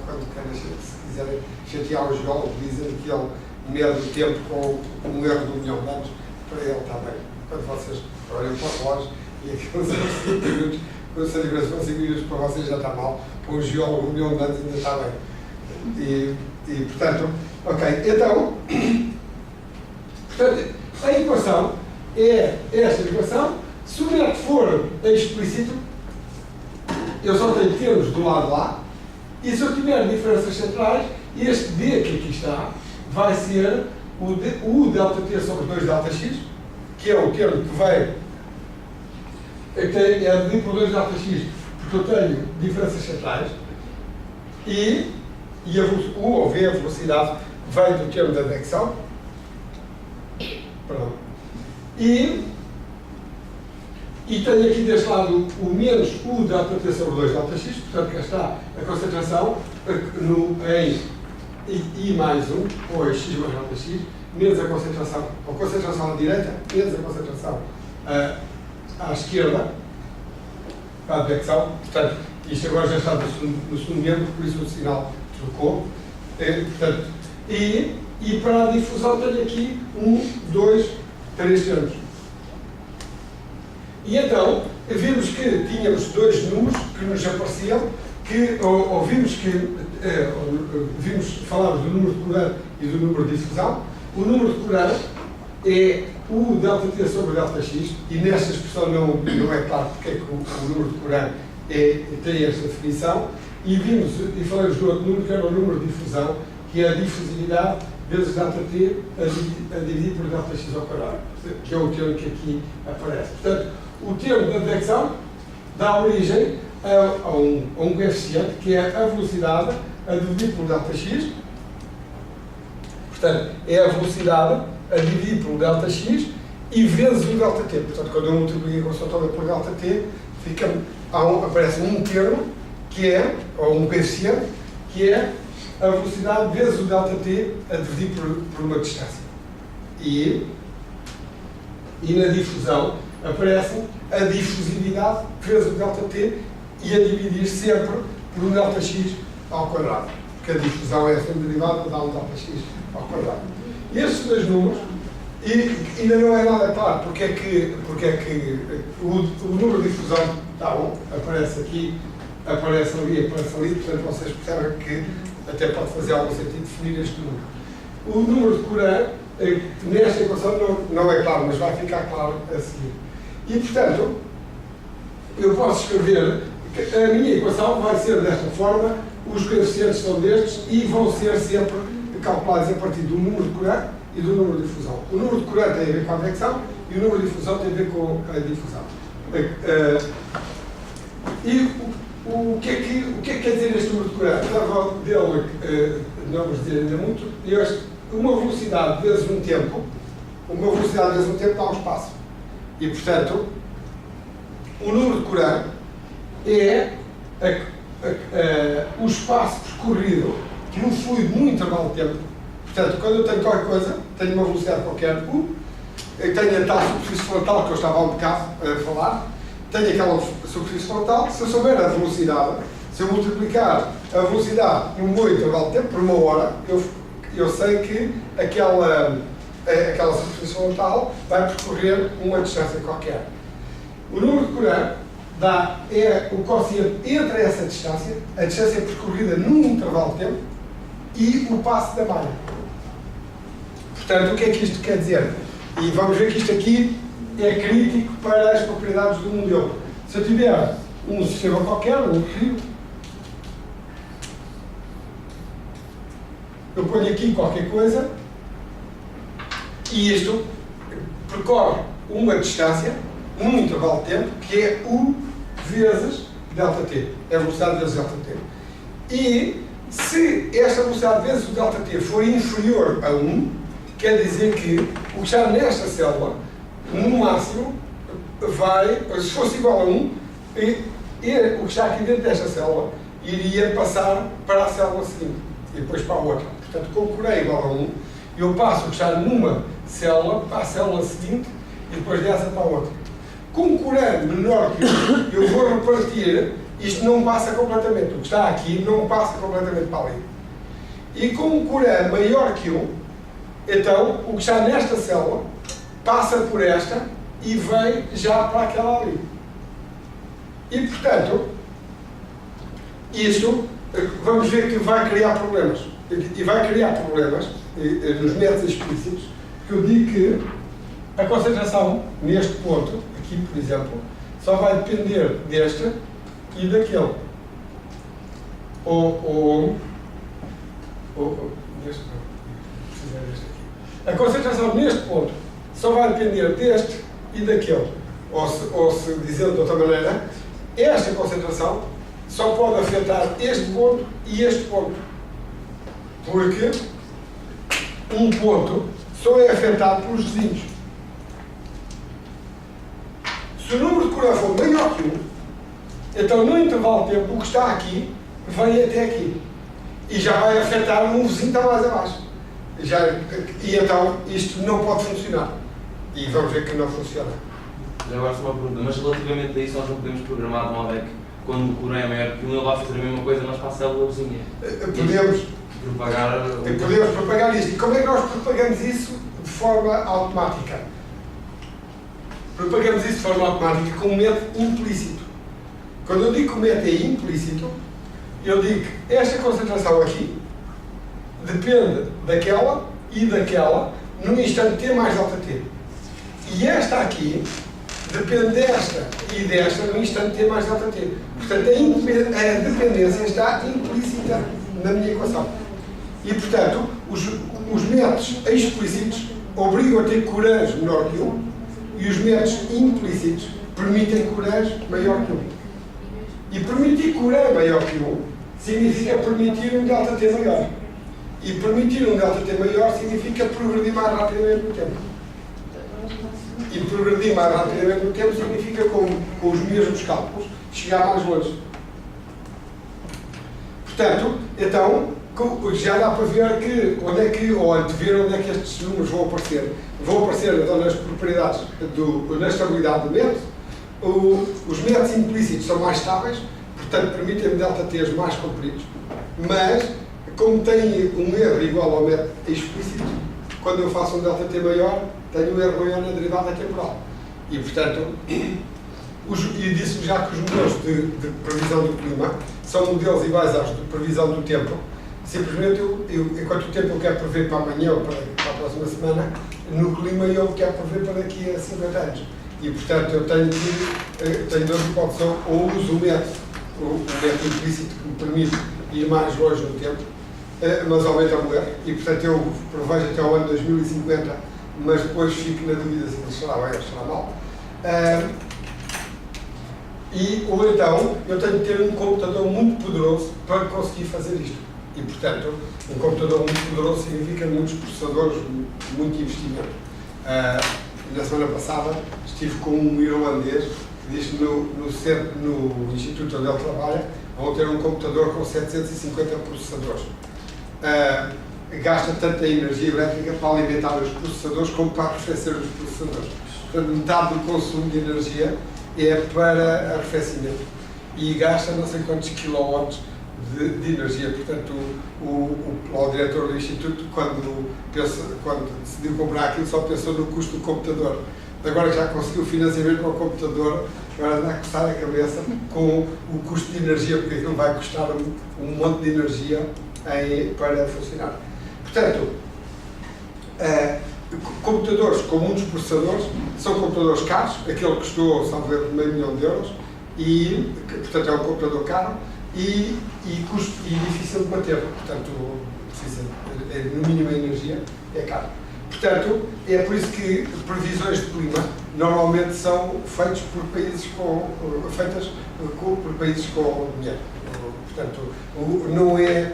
se quiserem chatear o geólogo, dizem que ele mede o tempo com um erro de 1 milhão de anos, para ele está bem. Quando vocês olham para o relógio e aqueles 5 minutos, quando se diferença para 5 minutos para vocês já está mal, para um geólogo 1 milhão de anos ainda está bem. E portanto, ok, então, a equação é esta equação. Se o método for explícito, eu só tenho termos do lado lá, e se eu tiver diferenças centrais, este D que aqui está vai ser o ΔT sobre 2ΔX, que é o termo que vem, é D por 2ΔX, porque eu tenho diferenças centrais, e U ou V, a velocidade, vem do termo da advecção. Perdão. E tenho aqui deste lado o menos U ΔT sobre 2ΔX, portanto cá está a concentração em I mais 1, ou X mais ΔX, menos a concentração à direita, menos a concentração à esquerda, a advecção. Portanto, isto agora já está no segundo membro, por isso o sinal trocou. Portanto, e para a difusão tenho aqui 1, 2, 3 termos. E então, vimos que tínhamos dois números que nos apareciam, falámos do número de Courant e do número de difusão. O número de Courant é o ΔT sobre ΔX, e nesta expressão não é claro porque é que o número de Courant tem esta definição. E falamos do outro número, que era o número de difusão, que é a difusividade vezes ΔT a dividir por ΔX ao quadrado, que é o termo que aqui aparece. Portanto, o termo da advecção dá origem a um coeficiente, que é a velocidade a dividir por ΔX. Portanto, é a velocidade a dividir por ΔX, e vezes o ΔT. Portanto, quando eu multiplico a equação toda por ΔT, aparece um termo, que é, ou um coeficiente, que é a velocidade vezes o ΔT a dividir por uma distância. E na difusão aparece a difusividade vezes o ΔT e a dividir sempre por um ΔX ao quadrado. Porque a difusão é sempre derivada, dá um ΔX ao quadrado. E estes dois números, e ainda não é nada claro porque é que o número de difusão está bom, aparece aqui, aparece ali, portanto vocês percebem que até pode fazer algum sentido definir este número. O número de Courant, nesta equação não é claro, mas vai ficar claro a seguir. E portanto, eu posso escrever que a minha equação vai ser desta forma, os coeficientes são destes e vão ser sempre calculados a partir do número de Courant e do número de difusão. O número de Courant tem a ver com a convecção e o número de difusão tem a ver com a difusão. E o que é que quer dizer este número de Courant? Estava dele, não vos dizer ainda muito, uma velocidade vezes um tempo dá um espaço. E, portanto, o número de Courant é o espaço percorrido num fluido num intervalo de tempo. Portanto, quando eu tenho qualquer coisa, tenho uma velocidade qualquer, eu tenho a tal superfície frontal que eu estava há um bocado a falar, tenho aquela superfície frontal, se eu souber a velocidade, se eu multiplicar a velocidade no meu intervalo de tempo por uma hora, eu sei que aquela superfície frontal vai percorrer uma distância qualquer. O número de Courant é o quociente entre essa distância, a distância percorrida num intervalo de tempo, e o passo da malha. Portanto, o que é que isto quer dizer? E vamos ver que isto aqui é crítico para as propriedades do modelo. Se eu tiver um sistema qualquer, um rio, eu ponho aqui qualquer coisa e isto percorre uma distância num intervalo de tempo que é U vezes ΔT. É a velocidade vezes ΔT. E se esta velocidade vezes o ΔT for inferior a 1, quer dizer que o que está nesta célula, no máximo, se fosse igual a 1, o que está aqui dentro desta célula iria passar para a célula seguinte e depois para a outra. Portanto, com o Courant igual a 1, eu passo o que está numa célula para a célula seguinte e depois dessa para a outra. Com o Courant menor que 1, eu vou repartir, isto não passa completamente, o que está aqui não passa completamente para ali. E com o Courant maior que 1, então o que está nesta célula passa por esta e vem já para aquela ali. E portanto, isto vamos ver que vai criar problemas. E vai criar problemas nos métodos explícitos, que eu digo que a concentração neste ponto, aqui por exemplo, só vai depender deste e daquele. Ou deste não, precisa deste aqui. A concentração neste ponto só vai depender deste e daquele. Ou se dizer de outra maneira, esta concentração só pode afetar este ponto e este ponto. Porque um ponto só é afetado pelos vizinhos. Se o número de Courant for maior que 1, então no intervalo de tempo o que está aqui vem até aqui. E já vai afetar um vizinho que está mais abaixo. E então isto não pode funcionar. E vamos ver que não funciona. Já agora só uma pergunta, mas relativamente a isso nós não podemos programar de modo é que quando o Courant é maior que 1 ele vai fazer a mesma coisa, mas para a célula vizinha. Podemos propagar isto. E como é que nós propagamos isso de forma automática? Propagamos isso de forma automática com um método implícito. Quando eu digo que o método é implícito, eu digo que esta concentração aqui depende daquela e daquela no instante t mais ΔT. E esta aqui depende desta e desta no instante t mais ΔT. Portanto, a dependência está implícita na minha equação. E, portanto, os métodos explícitos obrigam a ter Courants menor que 1 e os métodos implícitos permitem Courants maior que 1. E permitir Courant maior que 1 significa permitir um ΔT maior. E permitir um ΔT maior significa progredir mais rapidamente no tempo. e progredir mais rapidamente no tempo significa, com os mesmos cálculos, chegar mais longe. Portanto, então, já dá para ver que, ou antever onde é que estes números vão aparecer. Vão aparecer então nas propriedades, na estabilidade do método. Os métodos implícitos são mais estáveis, portanto permitem ΔTs mais compridos, mas como tem um erro igual ao método explícito, quando eu faço um ΔT maior, tenho um erro maior na derivada temporal. E portanto, e disse já que os modelos de previsão do clima são modelos iguais aos de previsão do tempo. Simplesmente, enquanto o tempo eu quero prever para amanhã ou para a próxima semana, no clima eu quero prever para daqui a 50 anos. E, portanto, eu tenho duas hipóteses. Ou uso o método implícito que me permite ir mais longe no tempo, mas aumenta o erro. E, portanto, eu prevejo até ao ano 2050, mas depois fico na dúvida se ele será bem ou será mal. Ou então, eu tenho que ter um computador muito poderoso para conseguir fazer isto. E, portanto, um computador muito poderoso significa muitos processadores, muito investimento. Na semana passada estive com um irlandês que diz que no instituto onde ele trabalha vão ter um computador com 750 processadores. Gasta tanta energia elétrica para alimentar os processadores como para arrefecer os processadores. Portanto, metade do consumo de energia é para arrefecimento e gasta não sei quantos quilowatts de energia. Portanto, o diretor do Instituto, quando decidiu comprar aquilo, só pensou no custo do computador. Agora já conseguiu financiamento para o computador, agora anda a coçar a cabeça com o custo de energia, porque aquilo vai custar um monte de energia para funcionar. Portanto, computadores com muitos processadores são computadores caros, aquele custou, salvo erro, €500 mil, e, portanto, é um computador caro, e difícil de manter, portanto, precisa, no mínimo, a energia é caro. Portanto, é por isso que previsões de clima normalmente são feitas por países com dinheiro. Portanto, não é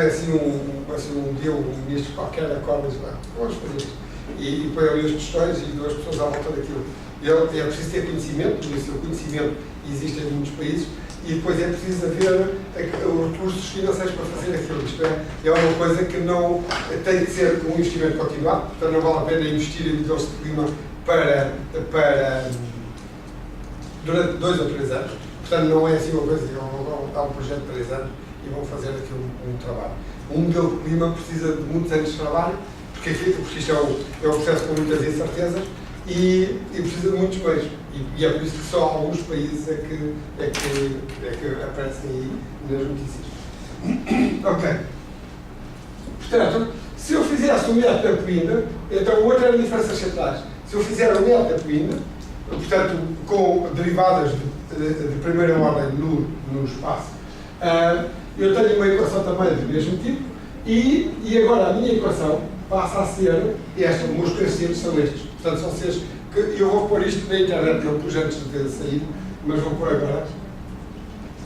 assim um dia um ministro qualquer acorda e diz, vamos fazer isto. E põe ali as questões e duas pessoas à volta daquilo. É preciso ter conhecimento, por isso o conhecimento existe em muitos países, e depois é preciso haver recursos financeiros para fazer aquilo. Isto é uma coisa que não tem de ser um investimento continuado, portanto não vale a pena investir em modelos de clima durante 2 ou 3 anos. Portanto, não é assim uma coisa que vão dar um projeto de 3 anos e vão fazer aqui um trabalho. Um modelo de clima precisa de muitos anos de trabalho, porque isto é um processo com muitas incertezas, e precisa de muitos meios. E é por isso que só alguns países é que aparecem aí nas notícias. Ok. Portanto, se eu fizesse o método Apoínda, então o outro era diferenças centrais. Se eu fizer o método Apoínda, portanto, com derivadas de primeira ordem no espaço, eu tenho uma equação também do mesmo tipo, e agora a minha equação passa a ser esta, os coeficientes são estes. Portanto, eu vou pôr isto na internet, não pus antes de sair, mas vou pôr agora.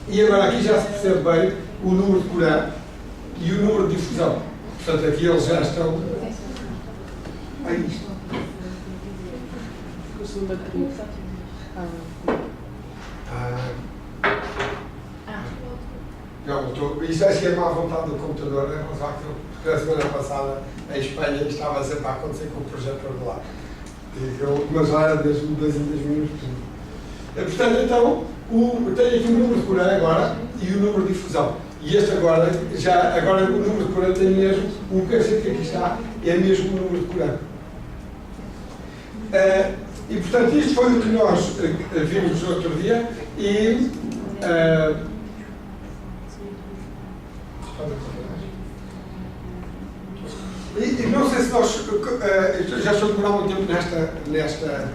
E agora aqui já se percebe bem o número de Courant e o número de difusão. Portanto, aqui eles já estão... Isto acho que é má vontade do computador, né? Porque a semana passada em Espanha estava sempre a acontecer com o projetor de lá. Mas já era mesmo 2 em 2 minutos. Portanto, então, tenho aqui o número de Courant agora e o número de difusão. E este agora o número de Courant tem mesmo, o que aqui está, é mesmo o número de Courant. E, portanto, isto foi o que nós vimos no outro dia e não sei se nós já estou a demorar muito tempo nesta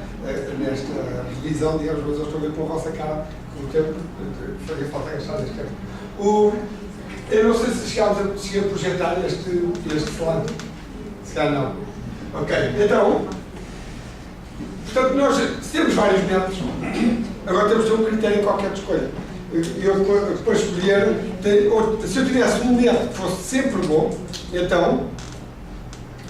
revisão, digamos, mas eu estou a ver pela vossa cara que o tempo faria falta gastar este tempo. Eu não sei se cheguei a projetar este slide. Se calhar não. Ok, então, portanto, nós temos vários métodos, agora temos de ter um critério qualquer de escolha. Eu, para escolher, se eu tivesse um método que fosse sempre bom, então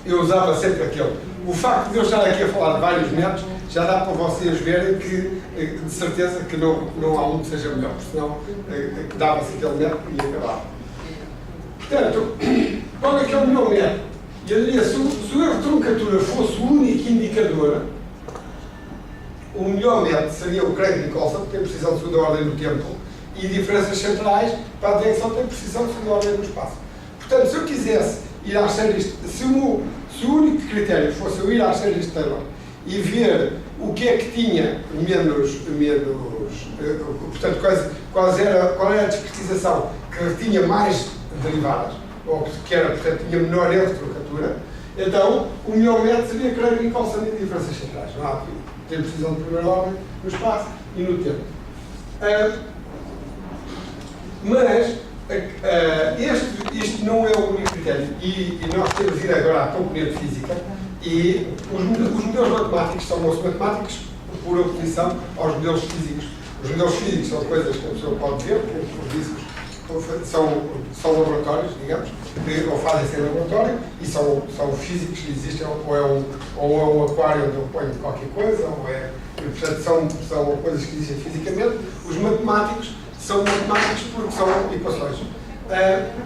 eu usava sempre aquele. O facto de eu estar aqui a falar de vários métodos já dá para vocês verem que, de certeza, que não há um que seja melhor, porque senão dava-se aquele método e acabava. Portanto, qual é que é o meu método? Eu diria, se o erro de truncatura fosse o único indicador, o melhor método seria o Craig-Nicolson, que tem precisão de segunda ordem no tempo, e diferenças centrais para a detecção tem precisão de segunda ordem no espaço. Portanto, se eu quisesse ir às séries, se o único critério fosse eu ir às séries de Taylor e ver o que é que tinha portanto, qual era a discretização que tinha mais derivadas, ou que era, portanto, tinha menor erro de truncatura, então o melhor método seria Craig-Nicolson e diferenças centrais. Não há dúvida. Tem precisão de primeira ordem no espaço e no tempo. Mas este não é o único critério. E nós temos de ir agora à componente física. E os modelos matemáticos são modelos matemáticos por oposição aos modelos físicos. Os modelos físicos são coisas que a pessoa pode ver, como os físicos são laboratórios, digamos, ou fazem-se em laboratório, e são físicos que existem, ou é um aquário onde eu ponho qualquer coisa, portanto, são coisas que existem fisicamente. Os matemáticos são matemáticos porque são equações.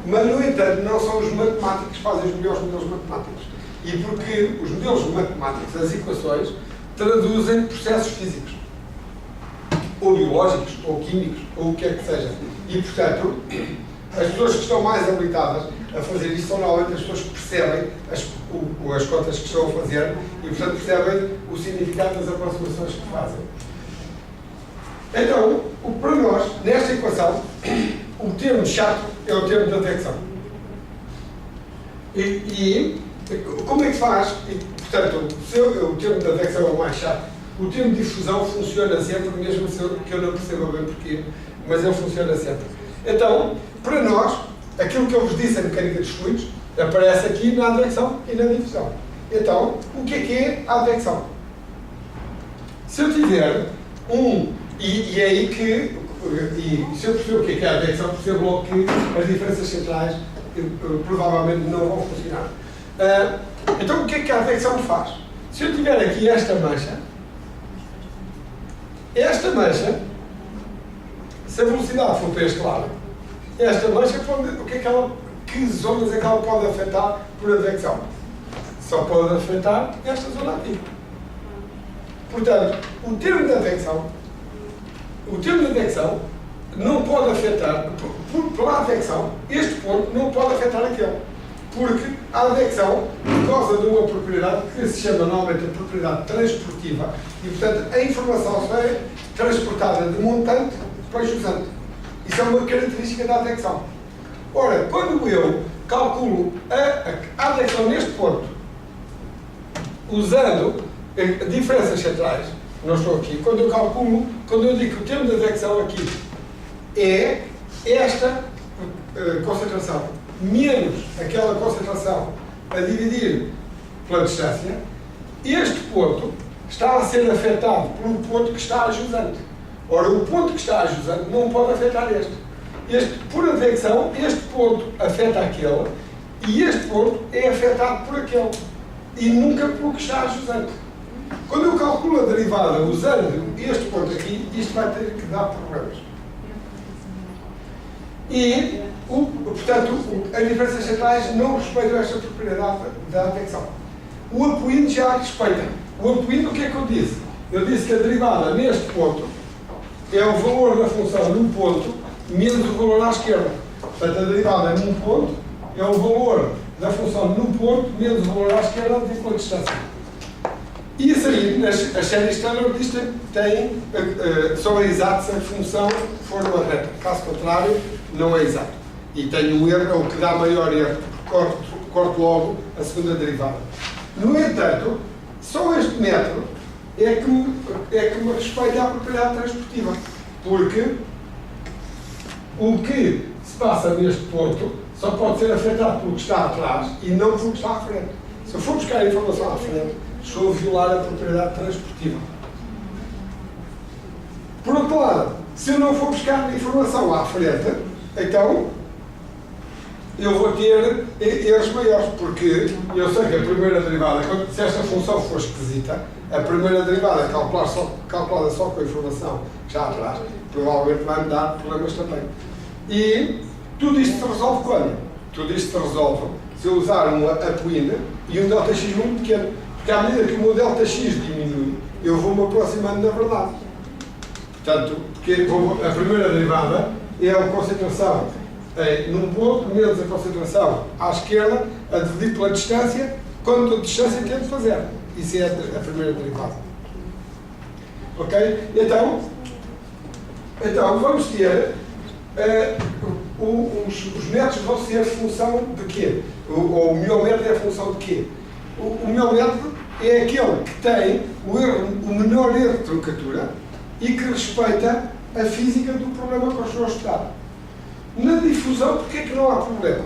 Mas, no entanto, não são os matemáticos que fazem os melhores modelos matemáticos. E porque os modelos matemáticos, as equações, traduzem processos físicos, ou biológicos, ou químicos, ou o que é que seja. E, portanto, as pessoas que estão mais habilitadas a fazer isto são normalmente as pessoas que percebem as contas que estão a fazer e, portanto, percebem o significado das aproximações que fazem. Então, para nós, nesta equação, o termo chato é o termo da detecção. E como é que se faz? Portanto, se o termo da detecção é o mais chato, o termo de difusão funciona sempre, mesmo que eu não perceba bem porquê, mas ele funciona sempre. Então, para nós, aquilo que eu vos disse em mecânica dos fluidos aparece aqui na advecção e na difusão. Então, o que é a advecção? Se eu tiver e é aí que, se eu perceber o que é a advecção, percebo logo que as diferenças centrais provavelmente não vão funcionar. Então, o que é que a advecção faz? Se eu tiver aqui esta mancha, se a velocidade for para este lado, esta mancha, que zonas é que ela pode afetar por advecção? Só pode afetar esta zona aqui. Portanto, o termo de advecção não pode afetar, pela advecção, este ponto não pode afetar aquele. Porque a advecção, por causa de uma propriedade que se chama normalmente a propriedade transportiva, e portanto a informação só é transportada de montante para jusante. Isso é uma característica da advecção. Ora, quando eu calculo a advecção neste ponto, usando diferenças centrais, não estou aqui, quando eu digo que o termo de advecção aqui é esta concentração menos aquela concentração a dividir pela distância, este ponto está a ser afetado por um ponto que está a jusante. Ora, o ponto que está a jusante não pode afetar este. Por advecção, este ponto afeta aquele e este ponto é afetado por aquele. E nunca pelo que está a jusante. Quando eu calculo a derivada usando este ponto aqui, isto vai ter que dar problemas. E, portanto, as diferenças centrais não respeitam esta propriedade da advecção. O apoindo já respeita. O apoindo, o que é que eu disse? Eu disse que a derivada neste ponto é o valor da função num ponto menos o valor à esquerda. Portanto, a derivada num ponto é o valor da função num ponto menos o valor à esquerda dividido pela distância. E isso aí, as séries Taylor são exatas se a função for uma reta. Caso contrário, não é exato. E tem um erro, é o que dá maior erro, corto logo a segunda derivada. No entanto, só este método é que me respeita a propriedade transportiva. Porque o que se passa neste ponto só pode ser afetado pelo que está atrás e não pelo que está à frente. Se eu for buscar a informação à frente, estou a violar a propriedade transportiva. Por outro lado, se eu não for buscar a informação à frente, então eu vou ter erros maiores, porque eu sei que a primeira derivada, se esta função for esquisita, a primeira derivada é calculada só com a informação que já atrás, provavelmente vai-me dar problemas também. E tudo isto se resolve quando? Tudo isto se resolve se eu usar um upwind e um Δx muito pequeno, porque à medida que o meu Δx diminui, eu vou-me aproximando da verdade. Portanto, porque a primeira derivada é a concentração num ponto, menos a concentração à esquerda, a dividir pela distância, quanto a distância que tenho de fazer. Isso é a primeira derivada. Ok? Então vamos ter, os métodos vão ser função de quê? O meu método é a função de quê? O meu método é aquele que tem o menor erro de truncatura e que respeita a física do problema que eu estou a estudar. Na difusão, porquê que não há problema?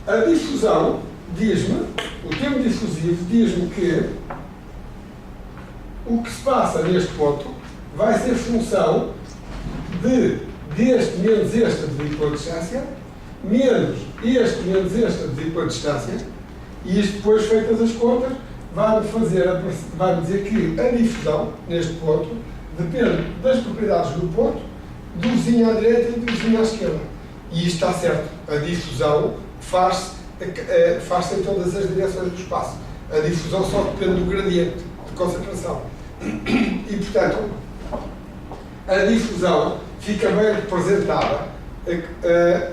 A difusão diz-me, o termo difusivo diz-me que o que se passa neste ponto vai ser função deste menos este dividido pela distância, menos este menos este dividido pela distância, e isto depois, feitas as contas, vai-me dizer que a difusão, neste ponto, depende das propriedades do ponto, do vizinho à direita e do vizinho à esquerda. E isto está certo. A difusão faz-se em todas as direções do espaço. A difusão só depende do gradiente de concentração. E, portanto, a difusão fica bem representada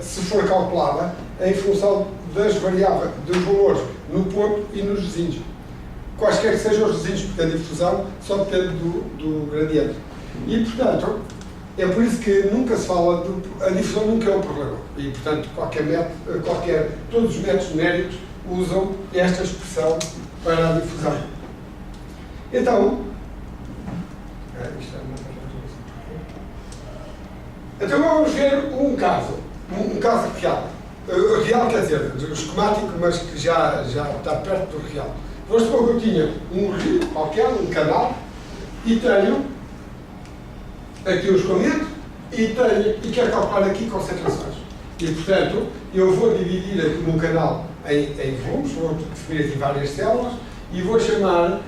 se for calculada em função das variáveis, dos valores no ponto e nos vizinhos. Quaisquer que sejam os vizinhos, porque a difusão só depende do gradiente. E, portanto, é por isso que nunca se fala a difusão nunca é um problema. E, portanto, todos os métodos numéricos usam esta expressão para a difusão. Então vamos ver um caso real. Real quer dizer, esquemático, mas que já está perto do real. Vamos supor que eu tinha um rio qualquer, um canal, e tenho aqui o escoamento e quero calcular aqui concentrações. E, portanto, eu vou dividir aqui o meu canal em volumes, vou definir aqui várias células e vou chamar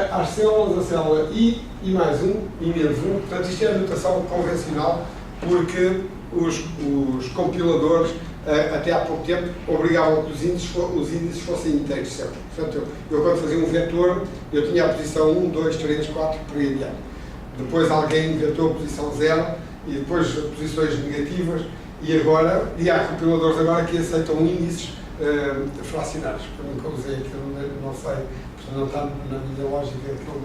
às células a célula I e mais 1 e menos 1. Portanto, isto é a notação convencional, porque os compiladores, até há pouco tempo, obrigavam que os índices fossem inteiros sempre. Portanto, eu quando fazia um vetor, eu tinha a posição 1, 2, 3, 4, por aí adiante. Depois alguém inventou a posição 0 e depois posições negativas e há compiladores agora que aceitam índices fracionários. Eu nunca usei aquilo, não sei, portanto não está na minha lógica, aquilo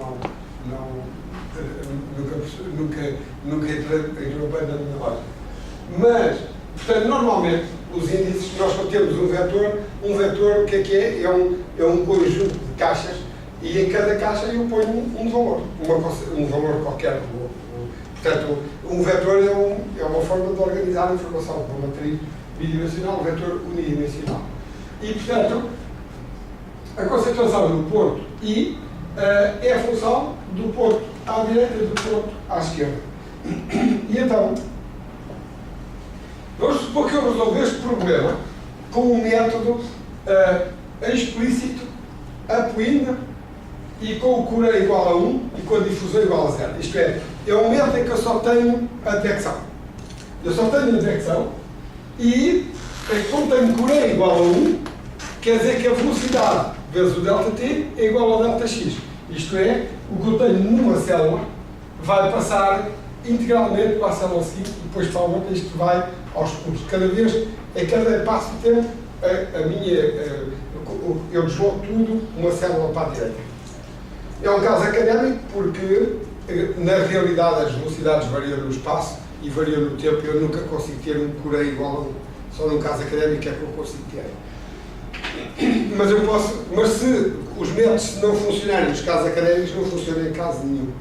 nunca entrou bem na minha lógica. Mas, portanto, normalmente, os índices, nós quando temos um vetor o que é? É um conjunto de caixas e em cada caixa eu ponho um valor, um valor qualquer. Portanto, um vetor é uma forma de organizar a informação, uma matriz bidimensional, um vetor unidimensional. E, portanto, a concentração no ponto I é a função do ponto à direita e do ponto à esquerda. E então, vamos supor que eu resolvo este problema com um método explícito, upwind, e com o Courant igual a 1 e com a difusão igual a 0. Isto é um método em que eu só tenho a advecção. Eu só tenho a advecção e, como tenho Courant igual a 1, quer dizer que a velocidade vezes o ΔT é igual ao ΔX. Isto é, o que eu tenho numa célula vai passar integralmente para a célula seguinte e depois para a outra, isto vai aos poucos. Cada vez, em cada passo de tempo, eu desloco tudo uma célula para a direita. É um caso académico porque, na realidade, as velocidades variam no espaço e variam no tempo. Eu nunca consigo ter um Courant igual a 1. Só num caso académico é que eu consigo ter. Mas se os métodos não funcionarem nos casos académicos, não funcionam em caso nenhum.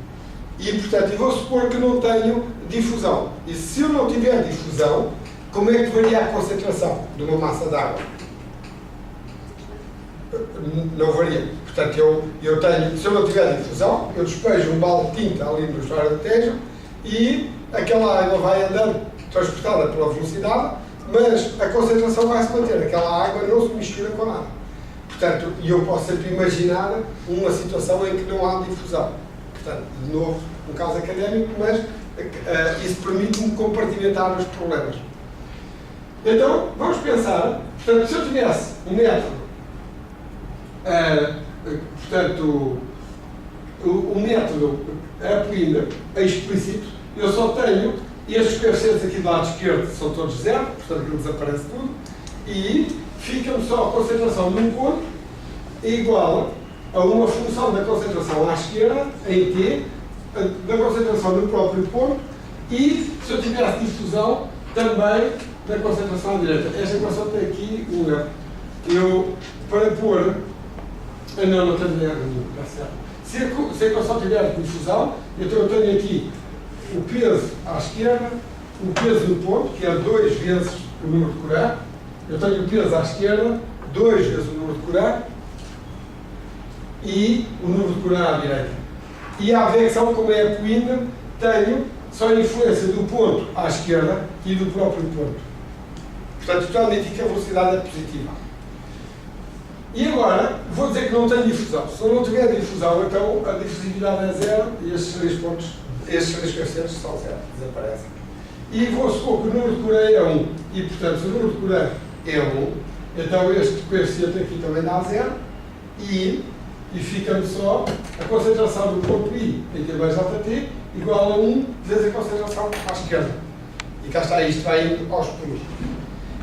E, portanto, eu vou supor que não tenho difusão. E se eu não tiver difusão, como é que varia a concentração de uma massa de água? Não varia. Portanto, eu tenho, se eu não tiver difusão, eu despejo um balde de tinta ali no estuário do Tejo e aquela água vai andando, transportada pela velocidade, mas a concentração vai se manter, aquela água não se mistura com nada. Portanto, eu posso sempre imaginar uma situação em que não há difusão. Portanto, de novo, um caso académico, mas isso permite-me compartimentar os problemas. Então, vamos pensar, portanto, se eu tivesse um método, portanto, o método Apoína explícito, eu só tenho estes coeficientes aqui do lado esquerdo, são todos zero, portanto, aquilo desaparece tudo, e fica-me só a concentração num ponto igual a uma função da concentração à esquerda, em T, da concentração no próprio ponto, e se eu tivesse difusão, também da concentração à direita. Esta equação tem aqui um erro. Eu, para pôr... não tenho erro nenhum, está certo. Se a equação tiver difusão, então eu tenho aqui o peso à esquerda, o peso no ponto, que é 2 vezes o número de Courant. Eu tenho o peso à esquerda, 2 vezes o número de Courant, e o número de Courant à direita. E a versão, como é Apoína, tenho só a influência do ponto à esquerda e do próprio ponto. Portanto, isto indica que a velocidade é positiva. E agora, vou dizer que não tem difusão. Se eu não tiver difusão, então a difusividade é zero e estes 3 pontos, estes 3 coeficientes são zero, desaparecem. E vou supor que o número de Courant é 1, e portanto, se o número de Courant é 1, então este coeficiente aqui também dá zero, e fica-me só a concentração do ponto I em T mais ΔT igual a 1 vezes a concentração à esquerda. E cá está, isto vai indo aos pulos.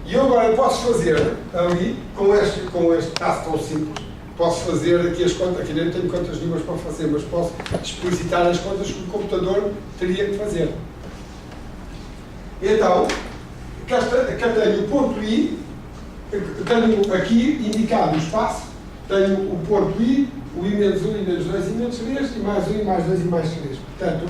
E eu agora posso fazer ali, com este caso tão simples, posso fazer aqui as contas, aqui nem tenho contas nenhumas para fazer, mas posso explicitar as contas que o computador teria que fazer. Então, cá tenho o ponto I, tenho aqui indicado o espaço, tenho o ponto I, o I menos 1, I menos 2, I menos 3, e mais 1, I mais 2, I mais 3. Portanto,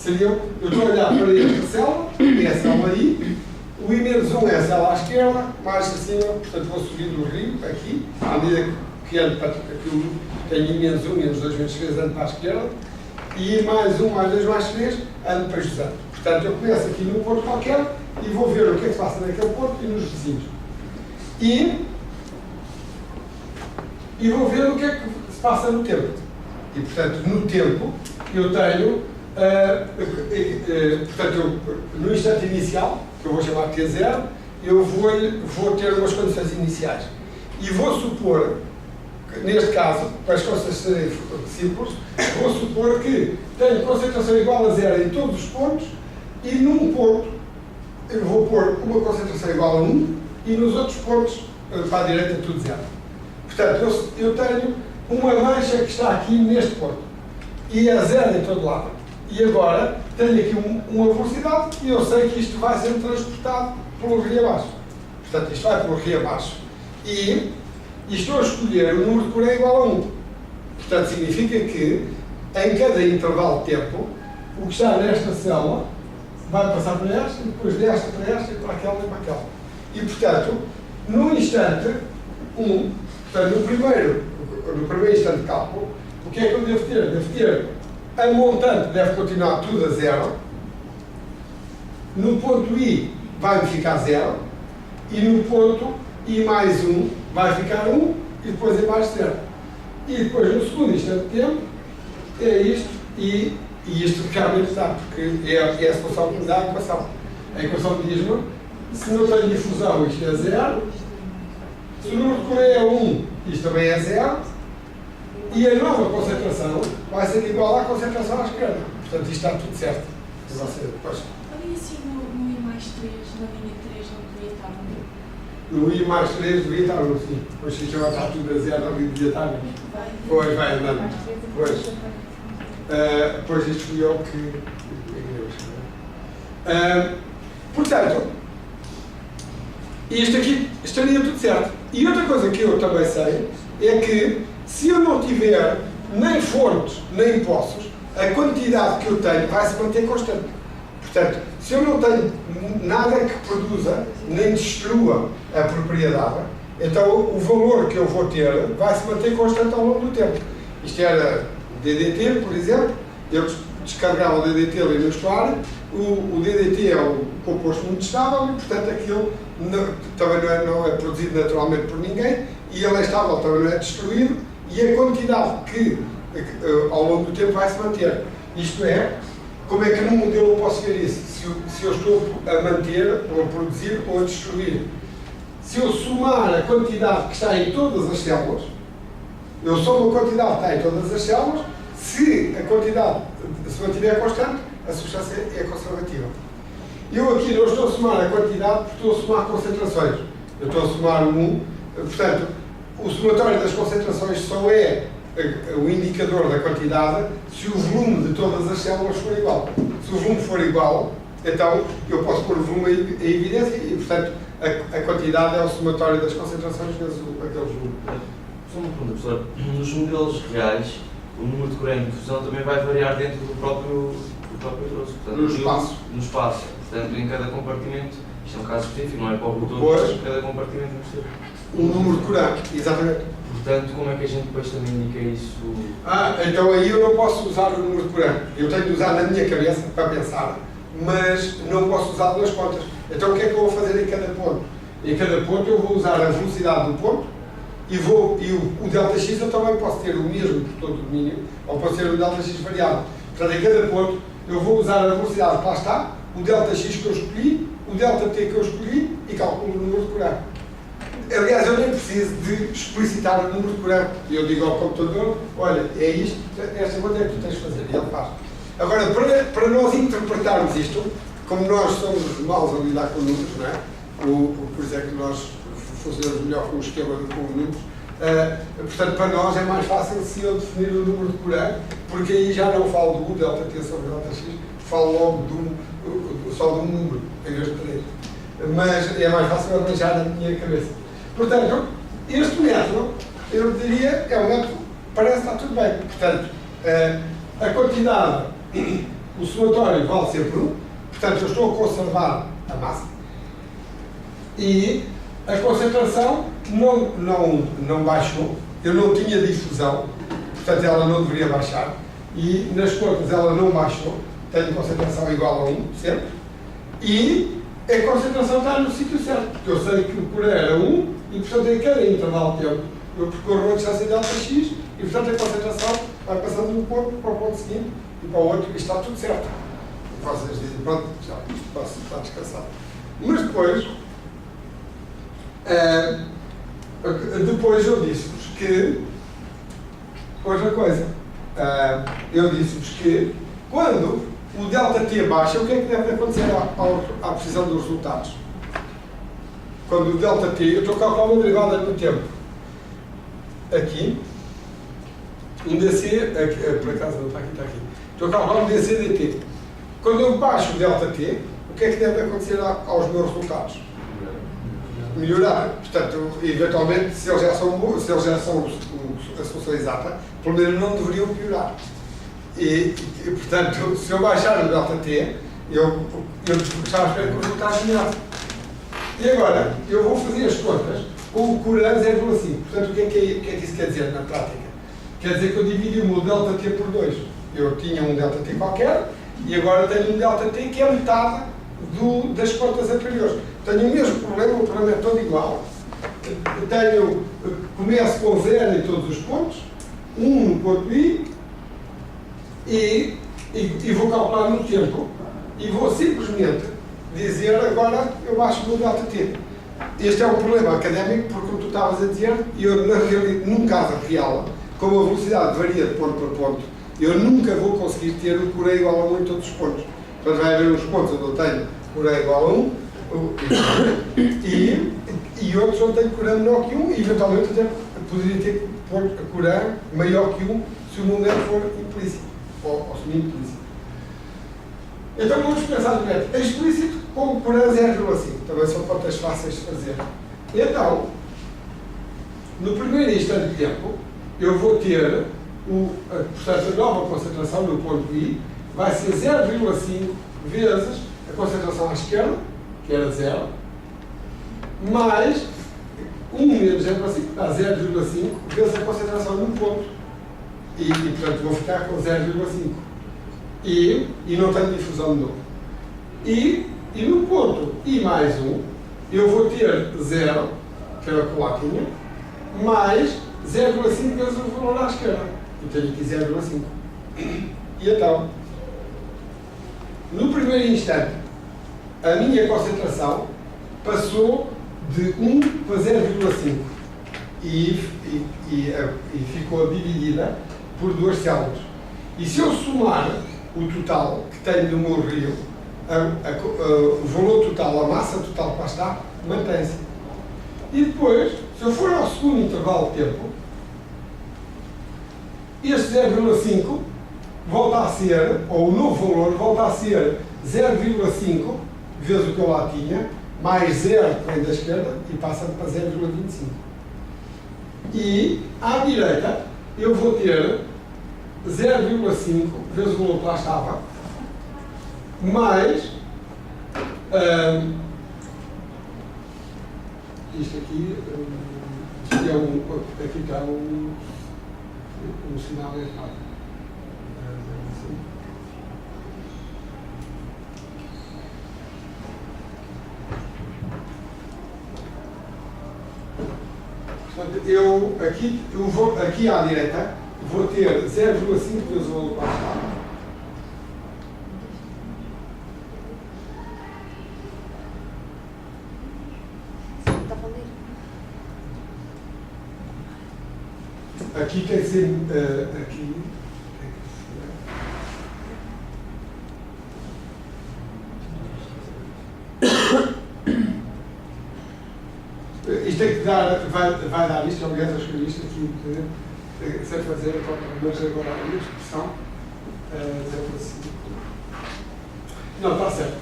eu estou a olhar para esta célula, é a célula I, o I menos 1 é a célula à esquerda, mais acima, portanto vou subir do rio, aqui, à medida que ando para aquilo, tenho I menos 1, menos 2, menos 3, ando para a esquerda, e I mais 1, mais 2, mais 3, ando para ajustar. Portanto, eu começo aqui num ponto qualquer e vou ver o que é que se passa naquele ponto e nos vizinhos. E vou ver o que é que se passa no tempo. E, portanto, no tempo, eu tenho, no instante inicial, que eu vou chamar T0, eu vou ter umas condições iniciais. E vou supor, que, neste caso, para as condições serem simples, vou supor que tenho concentração igual a zero em todos os pontos, e num ponto eu vou pôr uma concentração igual a 1, e nos outros pontos, para a direita, tudo zero. Portanto, eu tenho uma mancha que está aqui neste ponto, e é zero em todo lado. E agora, tenho aqui uma velocidade, e eu sei que isto vai ser transportado pelo rio abaixo. Portanto, isto vai pelo rio abaixo. E estou a escolher o número de Courant igual a 1. Portanto, significa que, em cada intervalo de tempo, o que está nesta célula vai passar para esta, e depois desta para esta, e para aquela e para aquela. E, portanto, no instante 1, portanto, no primeiro instante de cálculo, o que é que eu devo ter? Devo ter a montante, deve continuar tudo a zero, no ponto I vai ficar zero, e no ponto I mais 1 vai ficar 1, e depois I mais 0. E depois, no segundo instante de tempo, é isto, e isto realmente dá, porque é a solução que me dá a equação. A equação diz-me, se não tenho difusão, isto é 0, se o número de Courant é 1, isto também é 0, e a nova concentração vai ser igual à concentração à esquerda. Portanto, isto está tudo certo. E você, depois. Ali assim no I mais 3, na linha 3, não devia estar no No I mais 3 devia estar no fim. Pois se já está tudo a 0, ali devia estar no Pois, vai andando. Pois. Pois isto fui eu que. Portanto, isto aqui estaria tudo certo. E outra coisa que eu também sei é que se eu não tiver nem fontes nem poços, a quantidade que eu tenho vai se manter constante. Portanto, se eu não tenho nada que produza nem destrua a propriedade, então o valor que eu vou ter vai se manter constante ao longo do tempo. Isto era DDT, por exemplo, eu descarregava o DDT ali no estuário, o DDT é um composto muito estável e, portanto, aquilo também não é produzido naturalmente por ninguém, e ele é estável, também não é destruído, e a quantidade que ao longo do tempo vai se manter. Isto é, como é que num modelo eu posso ver isso? Se eu estou a manter, ou a produzir, ou a destruir. Se eu somar a quantidade que está em todas as células, eu somo a quantidade que está em todas as células, se a quantidade se mantiver constante, a substância é conservativa. Eu aqui não estou a somar a quantidade, porque estou a somar concentrações. Eu estou a somar portanto, o somatório das concentrações só é o indicador da quantidade se o volume de todas as células for igual. Se o volume for igual, então eu posso pôr o volume em evidência e, portanto, a quantidade é o somatório das concentrações vezes aquele volume. Só uma pergunta, professor. Nos modelos reais, o número de corrente de fusão também vai variar dentro do próprio troço. Portanto, No espaço. No espaço. Portanto, em cada compartimento, isto é um caso específico, não é para o todo, Pois. mas em cada compartimento vamos ter Um número de Corão, exatamente. Portanto, como é que a gente depois também indica isso? Então aí eu não posso usar o número de Corão. Eu tenho de usar na minha cabeça para pensar, mas não posso usar nas contas. Então o que é que eu vou fazer em cada ponto? Em cada ponto eu vou usar a velocidade do ponto e o ΔX eu também posso ter o mesmo por todo o domínio, ou posso ter o ΔX variável. Portanto, em cada ponto eu vou usar a velocidade que lá está, o ΔX que eu escolhi, o ΔT que eu escolhi e calculo o número de Corão. Aliás, eu nem preciso de explicitar o número de Corão. Eu digo ao computador, olha, é isto, esta conta é que tu tens de fazer, e ele faz. Agora, para nós interpretarmos isto, como nós somos maus a lidar com números, não é? Por isso é que nós funcionamos melhor com o esquema do que com números. Portanto, para nós é mais fácil se eu definir o número de Corão, porque aí já não falo do ΔT sobre ΔX, falo logo só de um número, em vez de 3. Mas é mais fácil arranjar na minha cabeça. Portanto, este método, eu diria, é um método, parece que está tudo bem. Portanto, a quantidade, o somatório vale sempre 1, portanto, eu estou a conservar a massa, e a concentração não baixou, eu não tinha difusão, portanto, ela não deveria baixar, e nas contas ela não baixou, tenho concentração igual a 1, sempre, e a concentração está no sítio certo, porque eu sei que o Corão era 1, e portanto em cada intervalo de tempo eu percorro a distância ΔX e portanto a concentração vai passando de um ponto para o ponto seguinte e para o outro e está tudo certo. E vocês dizem, pronto, já posso estar descansado. Mas depois eu disse-vos que, outra coisa, eu disse-vos que quando o ΔT baixa, o que é que deve acontecer à precisão dos resultados? Quando o ΔT, eu estou a calcular uma derivada no tempo. Aqui, um DC, por acaso não está aqui, está aqui. Estou a calcular um DC dt. Quando eu baixo o ΔT, o que é que deve acontecer aos meus resultados? Melhorar. Portanto, eventualmente, se eles já são a solução exata, pelo menos não deveriam piorar. E portanto, se eu baixar o ΔT, eu estava a esperar que o resultado melhorasse. E agora, eu vou fazer as contas com o Corão 0,5. Portanto, o que é que isso quer dizer na prática? Quer dizer que eu dividi o meu ΔT por 2. Eu tinha um ΔT qualquer e agora tenho um ΔT que é metade das contas anteriores. Tenho o mesmo problema, o problema é todo igual. Começo com 0 em todos os pontos, 1 no ponto I, e vou calcular no tempo e vou simplesmente dizer agora eu baixo o meu ΔT. Este é um problema académico porque, como tu estavas a dizer, num caso real, como a velocidade varia de ponto para ponto, eu nunca vou conseguir ter o Corão igual a 1 em todos os pontos. Portanto, vai haver uns pontos onde eu tenho Corão igual a 1 e outros onde tenho Corão menor que 1 e eventualmente até poderia ter Corão maior que 1 se o momento for implícito ou semi-implícito. Então vamos pensar no método explícito com Corão 0,5. Também são contas fáceis de fazer. Então, no primeiro instante de tempo, eu vou ter portanto, a nova concentração no ponto I vai ser 0,5 vezes a concentração à esquerda, que era 0, mais 1 menos 0,5, dá 0,5 vezes a concentração no ponto. E portanto, vou ficar com 0,5. E não tenho difusão de novo. E no ponto I mais 1, eu vou ter 0, que era o que lá tinha, mais 0,5 vezes o valor à esquerda. Eu tenho aqui 0,5. E então, no primeiro instante, a minha concentração passou de 1 para 0,5 e ficou dividida por 2 células. E se eu somar o total que tenho no meu rio, o valor total, a massa total que lá está, mantém-se. E depois, se eu for ao segundo intervalo de tempo, este 0,5 volta a ser, ou o novo valor volta a ser 0,5 vezes o que eu lá tinha, mais 0 que vem da esquerda e passa para 0,25. E à direita eu vou ter 0,5 vezes o valor que lá estava, mais isto aqui, aqui está um sinal errado. Portanto, eu vou aqui à direita, vou ter 0,5 vezes o valor que lá estava. Aqui tem que ser. Aqui. Isto tem que dar. Vai dar isto, aliás, eu escrevi isto aqui. Sei fazer, mas agora a minha expressão. Não, está certo.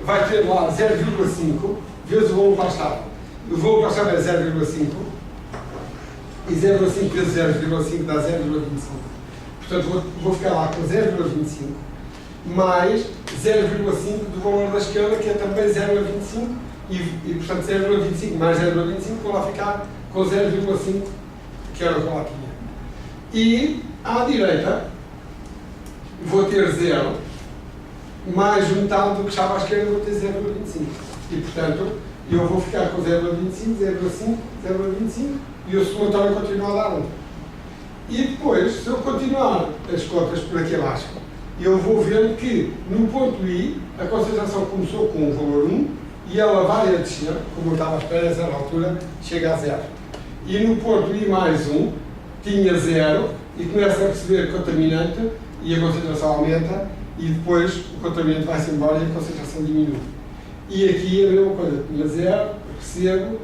Vai ter lá 0,5 vezes o valor que lá estava. O valor que lá estava é 0,5. E 0,5 vezes 0,5 dá 0,25. Portanto, vou ficar lá com 0,25 mais 0,5 do valor da esquerda, que é também 0,25, e portanto 0,25 mais 0,25, vou lá ficar com 0,5, que era o que lá tinha. E à direita, vou ter 0 mais metade do que estava à esquerda, vou ter 0,25. E portanto, eu vou ficar com 0,25, 0,5, 0,25, e o somatório continua a dar 1. E depois, se eu continuar as contas por aqui abaixo, eu vou ver que no ponto I a concentração começou com o valor 1 e ela vai a descer, como eu estava à espera, a certa altura chega a 0. E no ponto I mais 1 tinha 0 e começa a receber contaminante e a concentração aumenta e depois o contaminante vai-se embora e a concentração diminui. E aqui é a mesma coisa, tinha 0, recebo,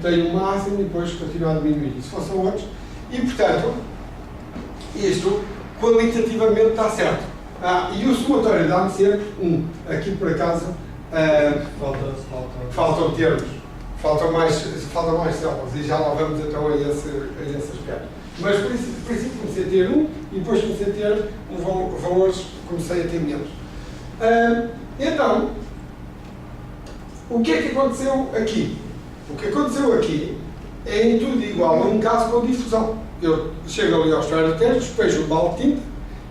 tenho o máximo e depois continua a diminuir. Isso são outros. E, portanto, isto qualitativamente está certo. E o somatório dá-me sempre 1. Aqui, por acaso, faltam termos. Faltam mais células. E já lá vamos então a esse aspecto. Mas, por princípio, comecei a ter 1 e depois comecei a ter valores, comecei a ter menos. Então, o que é que aconteceu aqui? O que aconteceu aqui é em tudo igual a um caso com difusão. Eu chego ali aos termos, despejo o balde de tinta,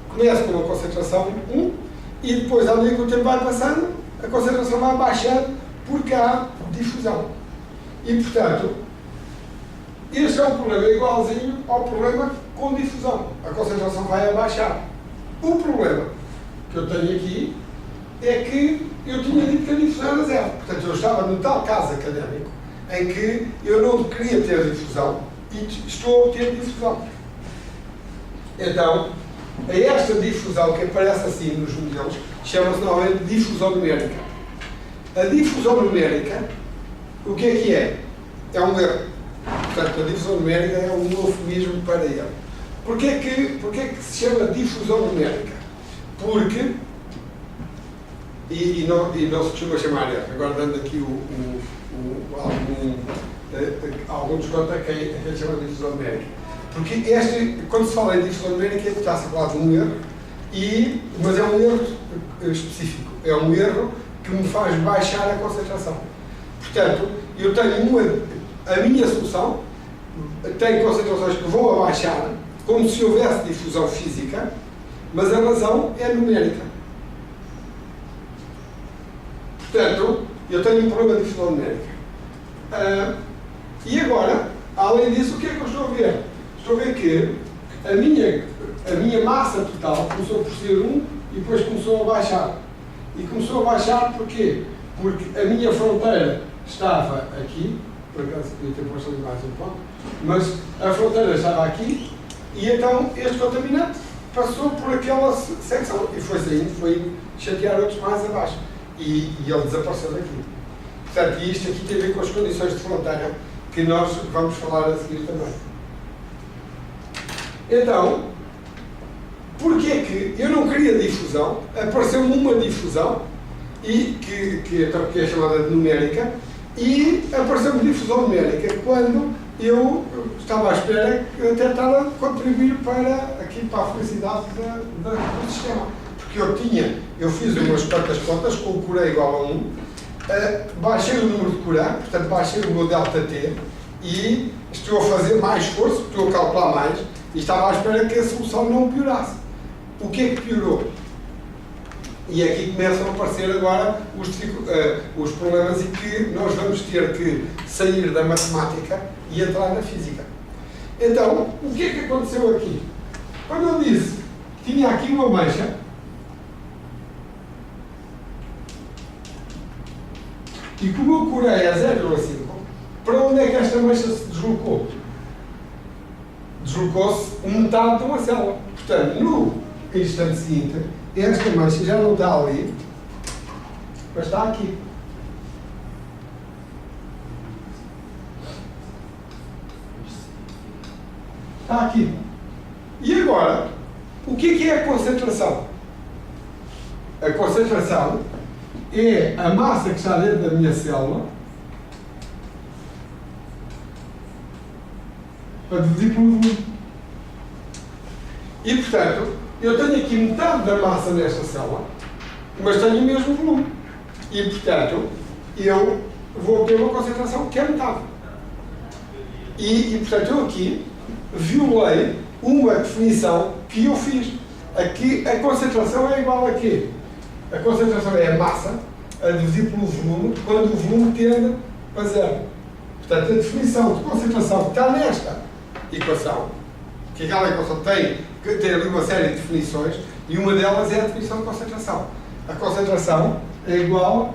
começo com uma concentração 1 e depois, à medida que o tempo vai passando, a concentração vai baixando porque há difusão. E, portanto, este é um problema igualzinho ao problema com difusão. A concentração vai abaixar. O problema que eu tenho aqui é que eu tinha dito que a difusão era 0. Portanto, eu estava no tal caso académico em que eu não queria ter difusão e estou a obter difusão. Então, a esta difusão que aparece assim nos modelos chama-se normalmente difusão numérica. A difusão numérica, o que é? É um erro. Portanto, a difusão numérica é um eufemismo para erro. Porquê que se chama difusão numérica? Porque, e não se costuma chamar erro, agora dando aqui algum desconto a quem chama de difusão numérica. Porque quando se fala em difusão numérica, está-se a falar de um erro, mas é um erro específico. É um erro que me faz baixar a concentração. Portanto, eu tenho a minha solução tem concentrações que vão abaixar, como se houvesse difusão física, mas a razão é numérica. Portanto, eu tenho um problema de difusão numérica. E agora, além disso, o que é que eu estou a ver? Estou a ver que a minha massa total começou por ser 1 e depois começou a baixar. E começou a baixar porquê? Porque a minha fronteira estava aqui, por acaso podia ter posto ali mais um ponto, mas a fronteira estava aqui e então este contaminante passou por aquela secção e foi saindo, foi chatear outros mais abaixo. E ele desapareceu daqui. Portanto, isto aqui tem a ver com as condições de fronteira que nós vamos falar a seguir também. Então, porquê que eu não queria difusão? Apareceu-me uma difusão, e que é chamada de numérica, e apareceu-me difusão numérica quando eu estava à espera de até estar a contribuir aqui para a felicidade do sistema. Porque eu fiz umas quantas contas com o Coré igual a 1, baixei o número de Coré, portanto baixei o meu ΔT, e estou a fazer mais esforço, estou a calcular mais, e estava à espera que a solução não piorasse. O que é que piorou? E é aqui começam a aparecer agora os problemas em que nós vamos ter que sair da matemática e entrar na física. Então, o que é que aconteceu aqui? Quando eu disse que tinha aqui uma mancha, e como o Coré é 0,5, para onde é que esta mancha se deslocou? Deslocou-se metade de uma célula. Portanto, no instante seguinte, esta mancha já não está ali, mas está aqui. Está aqui. E agora, o que é a concentração? A concentração é a massa que está dentro da minha célula a dividir pelo volume. E, portanto, eu tenho aqui metade da massa nesta célula, mas tenho o mesmo volume. E, portanto, eu vou ter uma concentração que é metade. E portanto, eu aqui violei uma definição que eu fiz. Aqui, a concentração é igual a quê? A concentração é a massa a dividir pelo volume, quando o volume tende a 0. Portanto, a definição de concentração que está nesta equação, que aquela equação tem ali uma série de definições, e uma delas é a definição de concentração. A concentração é igual,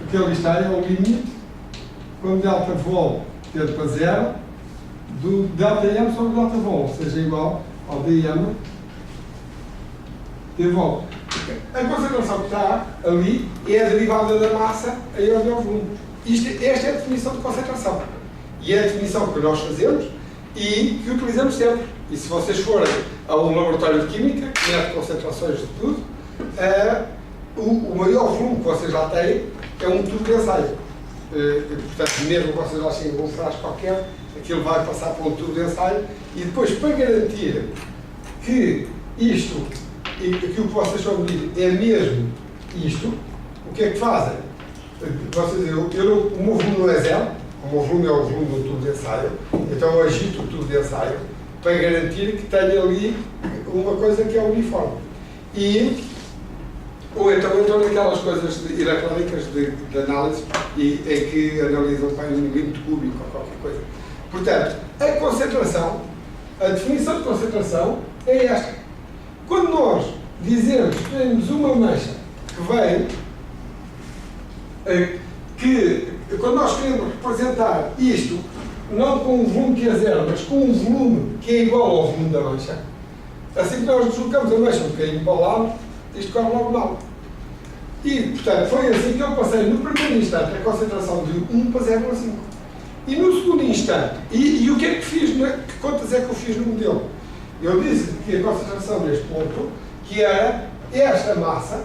o que ele está é o limite, quando delta de vol tende para 0, do ΔM sobre ΔV, ou seja, igual ao dm de vol. A concentração que está ali é a derivada da massa em ordem ao volume. Esta é a definição de concentração. E é a definição que nós fazemos e que utilizamos sempre. E se vocês forem a um laboratório de química, que mede concentrações de tudo, o maior volume que vocês lá têm é um tubo de ensaio. Portanto, mesmo que vocês lá cheguem com um frasco qualquer, aquilo vai passar por um tubo de ensaio e depois, para garantir que isto e aquilo que vocês estão a medir é mesmo isto, o que é que fazem? O meu volume não é 0, o meu volume é o volume do tubo de ensaio, então eu agito o tubo de ensaio para garantir que tenha ali uma coisa que é uniforme. Ou então entram naquelas coisas eletrónicas de análise em que analisam para um milímetro cúbico ou qualquer coisa. Portanto, a concentração, a definição de concentração é esta. Quando nós dizemos que temos uma mancha que vem, quando nós queremos representar isto, não com um volume que é 0, mas com um volume que é igual ao volume da mancha, assim que nós deslocamos a mancha um bocadinho para o lado, isto corre logo mal. E, portanto, foi assim que eu passei no primeiro instante a concentração de 1 para 0,5. E no segundo instante, e o que é que fiz, que contas é que eu fiz no modelo? Eu disse que a concentração neste ponto, que era esta massa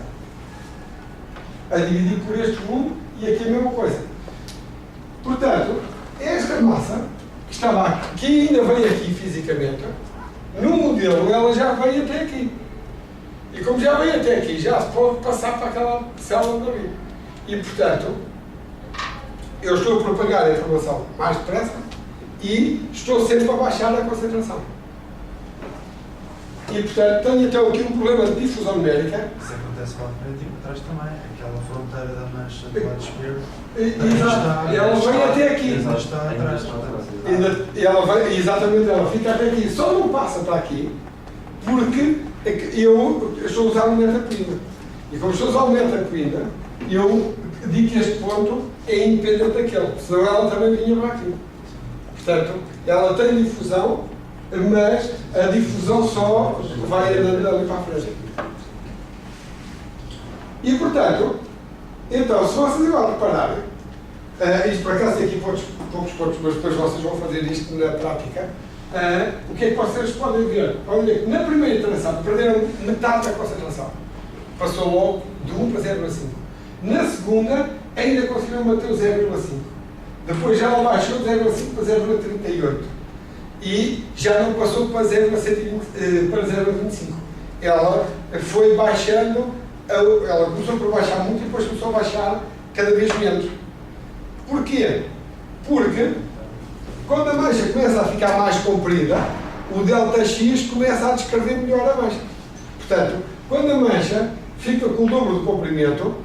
a dividir por este volume, e aqui a mesma coisa. Portanto, esta massa, que estava aqui, que ainda veio aqui fisicamente, no modelo ela já veio até aqui. E como já veio até aqui, já se pode passar para aquela célula dali. E, portanto, eu estou a propagar a informação mais depressa e estou sempre a baixar a concentração. E E portanto tenho então aqui um problema de difusão numérica. Isso acontece lá à frente e para trás também. Aquela fronteira da mancha do lado esquerdo. E ela vem até aqui. Ainda está atrás. Exatamente, ela fica até aqui. Só não passa para aqui porque eu estou a usar o metapoína. E como estou a usar o metapoína, eu digo que este ponto é independente daquele, senão ela também vinha para aqui. Portanto, ela tem difusão, mas a difusão só vai andando ali para a frente. E portanto, então, se vocês agora repararem, isto por acaso tem aqui poucos pontos, mas depois vocês vão fazer isto na prática, o que é que vocês podem ver? Podem ver que na primeira interação perderam metade da concentração. Passou logo de 1 para 0,5. Na segunda, ainda conseguiram manter o 0,5. Depois já ela baixou de 0,5 para 0,38. E já não passou para 0,25. Ela foi baixando, ela começou por baixar muito e depois começou a baixar cada vez menos. Porquê? Porque quando a mancha começa a ficar mais comprida, o ΔX começa a descrever melhor a mancha. Portanto, quando a mancha fica com o dobro do comprimento,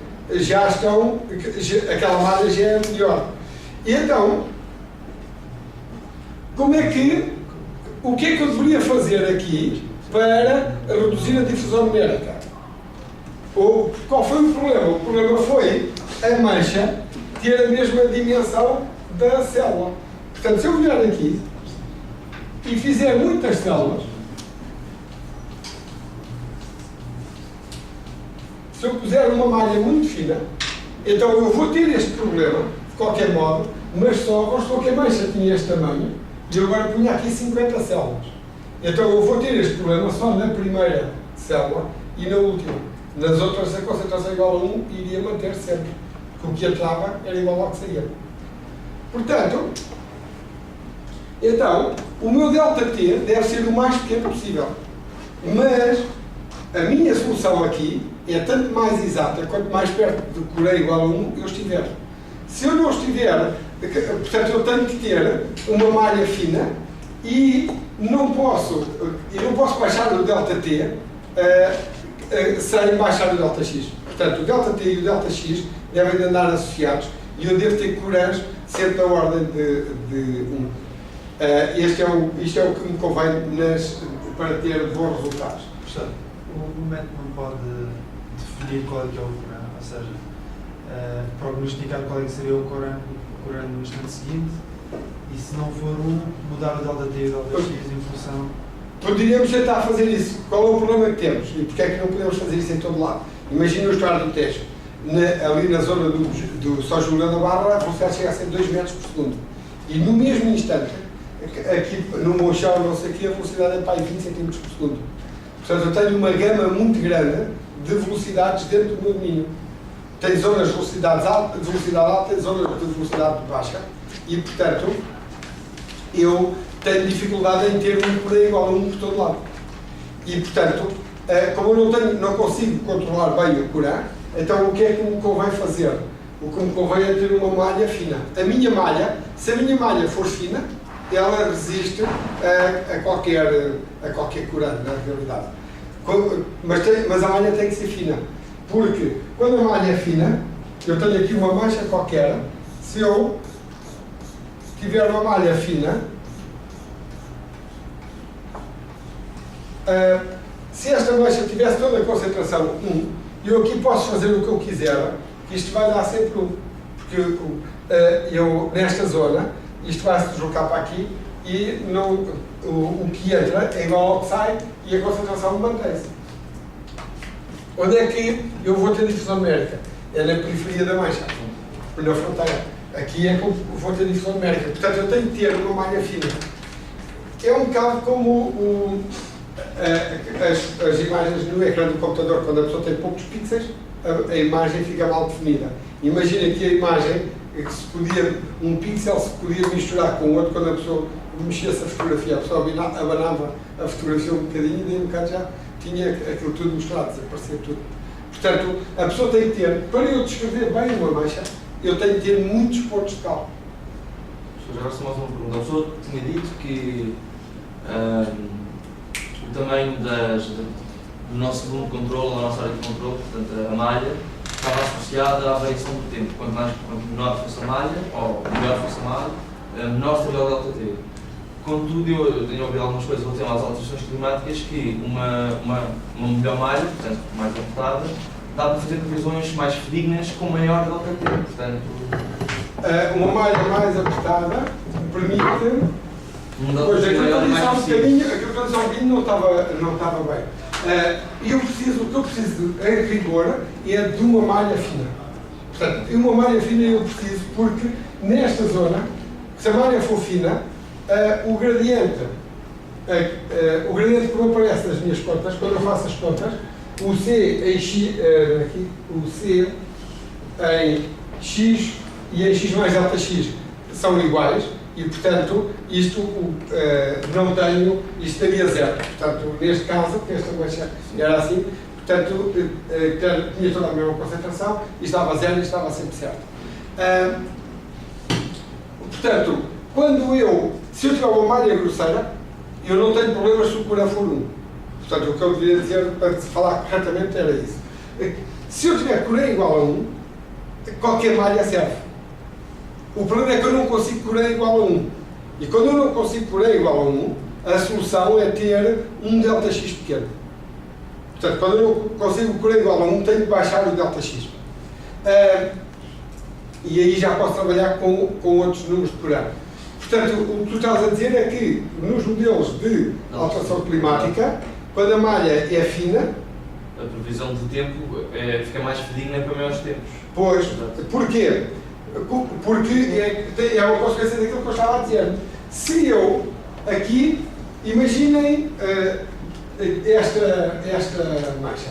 aquela malha já é melhor. E então, o que é que eu deveria fazer aqui para reduzir a difusão numérica? Qual foi o problema? O problema foi a mancha ter a mesma dimensão da célula. Portanto, se eu vier aqui e fizer muitas células, se eu puser uma malha muito fina, então eu vou ter este problema, de qualquer modo, mas só vamos supor que a mancha tinha este tamanho e eu agora punha aqui 50 células. Então eu vou ter este problema só na primeira célula e na última. Nas outras, a concentração igual a 1 iria manter sempre, porque o que entrava era igual ao que saía. Portanto, então, o meu ΔT deve ser o mais pequeno possível. Mas a minha solução aqui é tanto mais exata quanto mais perto de Correia igual a 1 eu estiver. Se eu não estiver, portanto eu tenho que ter uma malha fina e não posso baixar o ΔT sem baixar o ΔX. Portanto, o ΔT e o ΔX devem andar associados e eu devo ter courants sempre da ordem de 1. Isto é o que me convém para ter bons resultados. Portanto, o método não pode definir qual é que é o Coran, ou seja, prognosticar qual é que seria o Coran no instante seguinte, e se não for mudar o ΔT e o ΔX em função. Poderíamos tentar fazer isso. Qual é o problema que temos? E porquê é que não podemos fazer isso em todo lado? Imagina o estuário do Tejo. Ali na zona do São Julião da Barra, a velocidade chega a ser 2 metros por segundo. E no mesmo instante, aqui no Monchão, não sei o que, a velocidade é para aí 20 cm por segundo. Portanto, eu tenho uma gama muito grande de velocidades dentro do meu domínio. Tem zonas de velocidade alta e zonas de velocidade baixa. E, portanto, eu tenho dificuldade em ter um por aí igual a 1 por todo lado. E, portanto, como eu não consigo controlar bem o Coran, então o que é que me convém fazer? O que me convém é ter uma malha fina. A minha malha, se a minha malha for fina, ela resiste a qualquer Coran, na realidade. Mas a malha tem que ser fina. Porque quando a malha é fina, eu tenho aqui uma mancha qualquer, se eu tiver uma malha fina, se esta mancha tivesse toda a concentração 1, eu aqui posso fazer o que eu quiser, que isto vai dar sempre 1. Porque eu, nesta zona, isto vai se deslocar para aqui e o que entra é igual ao que sai e a concentração mantém-se. Onde é que eu vou ter difusão numérica? É na periferia da mancha, na fronteira. Aqui é que eu vou ter difusão numérica. Portanto, eu tenho que ter uma malha fina. É um bocado como as imagens no ecrã do computador, quando a pessoa tem poucos pixels, a imagem fica mal definida. Imagina que a imagem, um pixel se podia misturar com o outro, quando a pessoa mexesse a fotografia, a pessoa abanava a fotografia um bocadinho e daí um bocado já tinha aquilo tudo misturado, desaparecia tudo. Portanto, a pessoa tem que ter, para eu descrever bem uma mancha, eu tenho que ter muitos pontos de cálculo. Agora, se mais uma pergunta. A pessoa tinha dito que o tamanho do nosso volume de controle, da nossa área de controle, portanto a malha, estava associada à variação do tempo. Quanto menor fosse a malha, ou melhor fosse a malha, menor seria o ΔT. Contudo, eu tenho ouvido algumas coisas relativamente às alterações climáticas que uma melhor malha, portanto mais apertada, dá para fazer previsões mais fidedignas com maior ΔT. Portanto, uma malha mais apertada permite. um Pois, ΔT aquilo que maior eu e disse há um mais preciso. bocadinho, aquilo que eu disse há um bocadinho não estava bem. O que eu preciso, em rigor, é de uma malha fina. Portanto, uma malha fina eu preciso porque, nesta zona, se a malha for fina, o gradiente que me aparece nas minhas contas, quando eu faço as contas, o C em X, aqui, o C em X e em X mais delta X são iguais e, portanto, isto não tenho, isto teria zero. Portanto, neste caso, porque esta mancha era assim, portanto, tinha toda a mesma concentração e estava zero e estava sempre certo. Portanto, se eu tiver uma malha grosseira, eu não tenho problemas se o Corão for 1. Portanto, o que eu deveria dizer para falar corretamente era isso. Se eu tiver Corão igual a 1, qualquer malha serve. O problema é que eu não consigo Corão igual a 1. E quando eu não consigo Corão igual a 1, a solução é ter um ΔX pequeno. Portanto, quando eu não consigo Corão igual a 1, tenho que baixar o ΔX. E aí já posso trabalhar com outros números de Corão. Portanto, o que tu estás a dizer é que nos modelos de alteração climática, quando a malha é fina, A previsão de tempo fica mais fidedigna para maiores tempos. pois, porquê? Porque é uma consequência daquilo que eu estava a dizer. Se eu, aqui, imaginem esta mancha.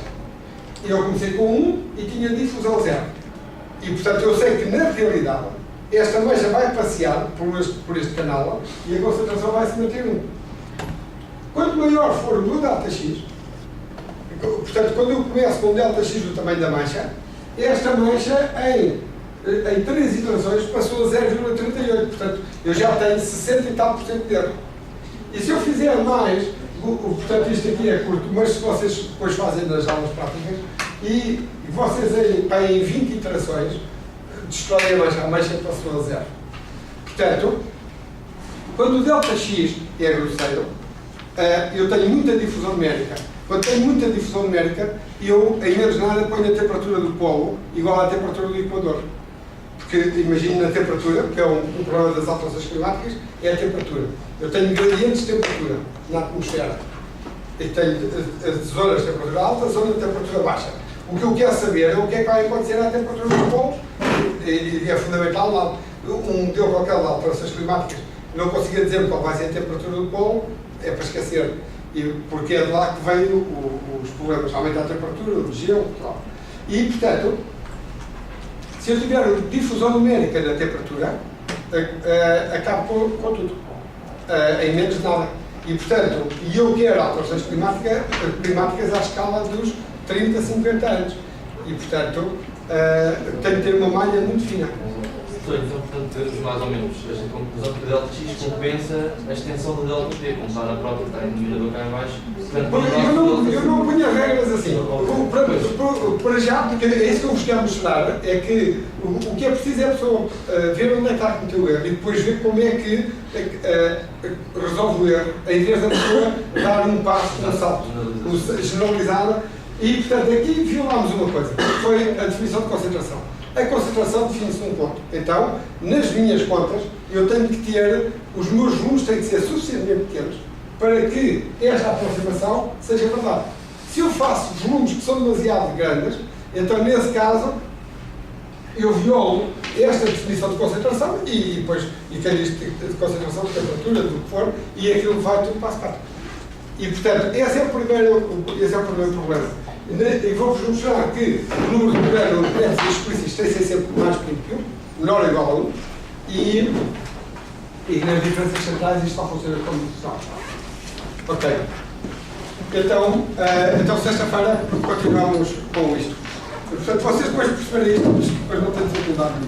Eu comecei com 1 e tinha difusão 0. E, portanto, eu sei que, na realidade, esta mancha vai passear por este canal e a concentração vai se manter 1. Quanto maior for o meu ΔX, portanto, quando eu começo com um ΔX do tamanho da mancha, esta mancha, em 3 iterações, passou a 0,38. Portanto, eu já tenho 60 e tal % de erro. E se eu fizer mais, portanto, isto aqui é curto, mas se vocês depois fazem nas aulas práticas, e vocês em 20 iterações, destroem a mancha passou a 0. Portanto, quando o ΔX é grosseiro, eu tenho muita difusão numérica. Quando tenho muita difusão numérica, eu, em menos nada, ponho a temperatura do polo igual à temperatura do equador. Porque, imagine na temperatura, que é um problema das alterações climáticas, é a temperatura. Eu tenho gradientes de temperatura na atmosfera. E tenho zonas de temperatura alta, zonas de temperatura baixa. O que eu quero saber é o que é que vai acontecer à temperatura dos polos. E é fundamental lá. Um modelo qualquer de alterações climáticas não conseguia dizer qual vai ser a temperatura do polo, é para esquecer. Porque é de lá que vêm os problemas, aumenta a temperatura, o gelo, tal. E, portanto, se eu tiver difusão numérica da temperatura, acabo com tudo, em menos de nada. E, portanto, eu quero alterações climáticas à escala dos 30, 50 anos. E, portanto, tenho que ter uma malha muito fina. Então, portanto, temos mais ou menos esta conclusão que o ΔX compensa a extensão do ΔT, como está na própria, está em denominador cá em baixo. Eu não ponho as regras assim. Para já, porque é isso que eu vos quero mostrar, é que o que é preciso é a pessoa ver onde é que está a cometer o erro e depois ver como é que resolve o erro, em vez da pessoa dar um passo, um salto generalizado. E, portanto, aqui violámos uma coisa, que foi a definição de concentração. A concentração define-se num ponto. Então, nas minhas contas, eu tenho que ter, os meus volumes têm que ser suficientemente pequenos para que esta aproximação seja verdade. Se eu faço volumes que são demasiado grandes, então, nesse caso, eu violo esta definição de concentração e depois, quem diz de concentração, de temperatura, do que for, e aquilo vai tudo para a escada. E, portanto, esse é o primeiro problema. E vou-vos mostrar que o número de Corão deve ser explícito, tem que ser sempre mais pequeno que 1, menor ou igual a 1, e nas diferenças centrais isto está a funcionar como está. Ok. Então sexta-feira continuamos com isto. Portanto, vocês depois perceberem isto, mas depois não têm dificuldade nenhuma.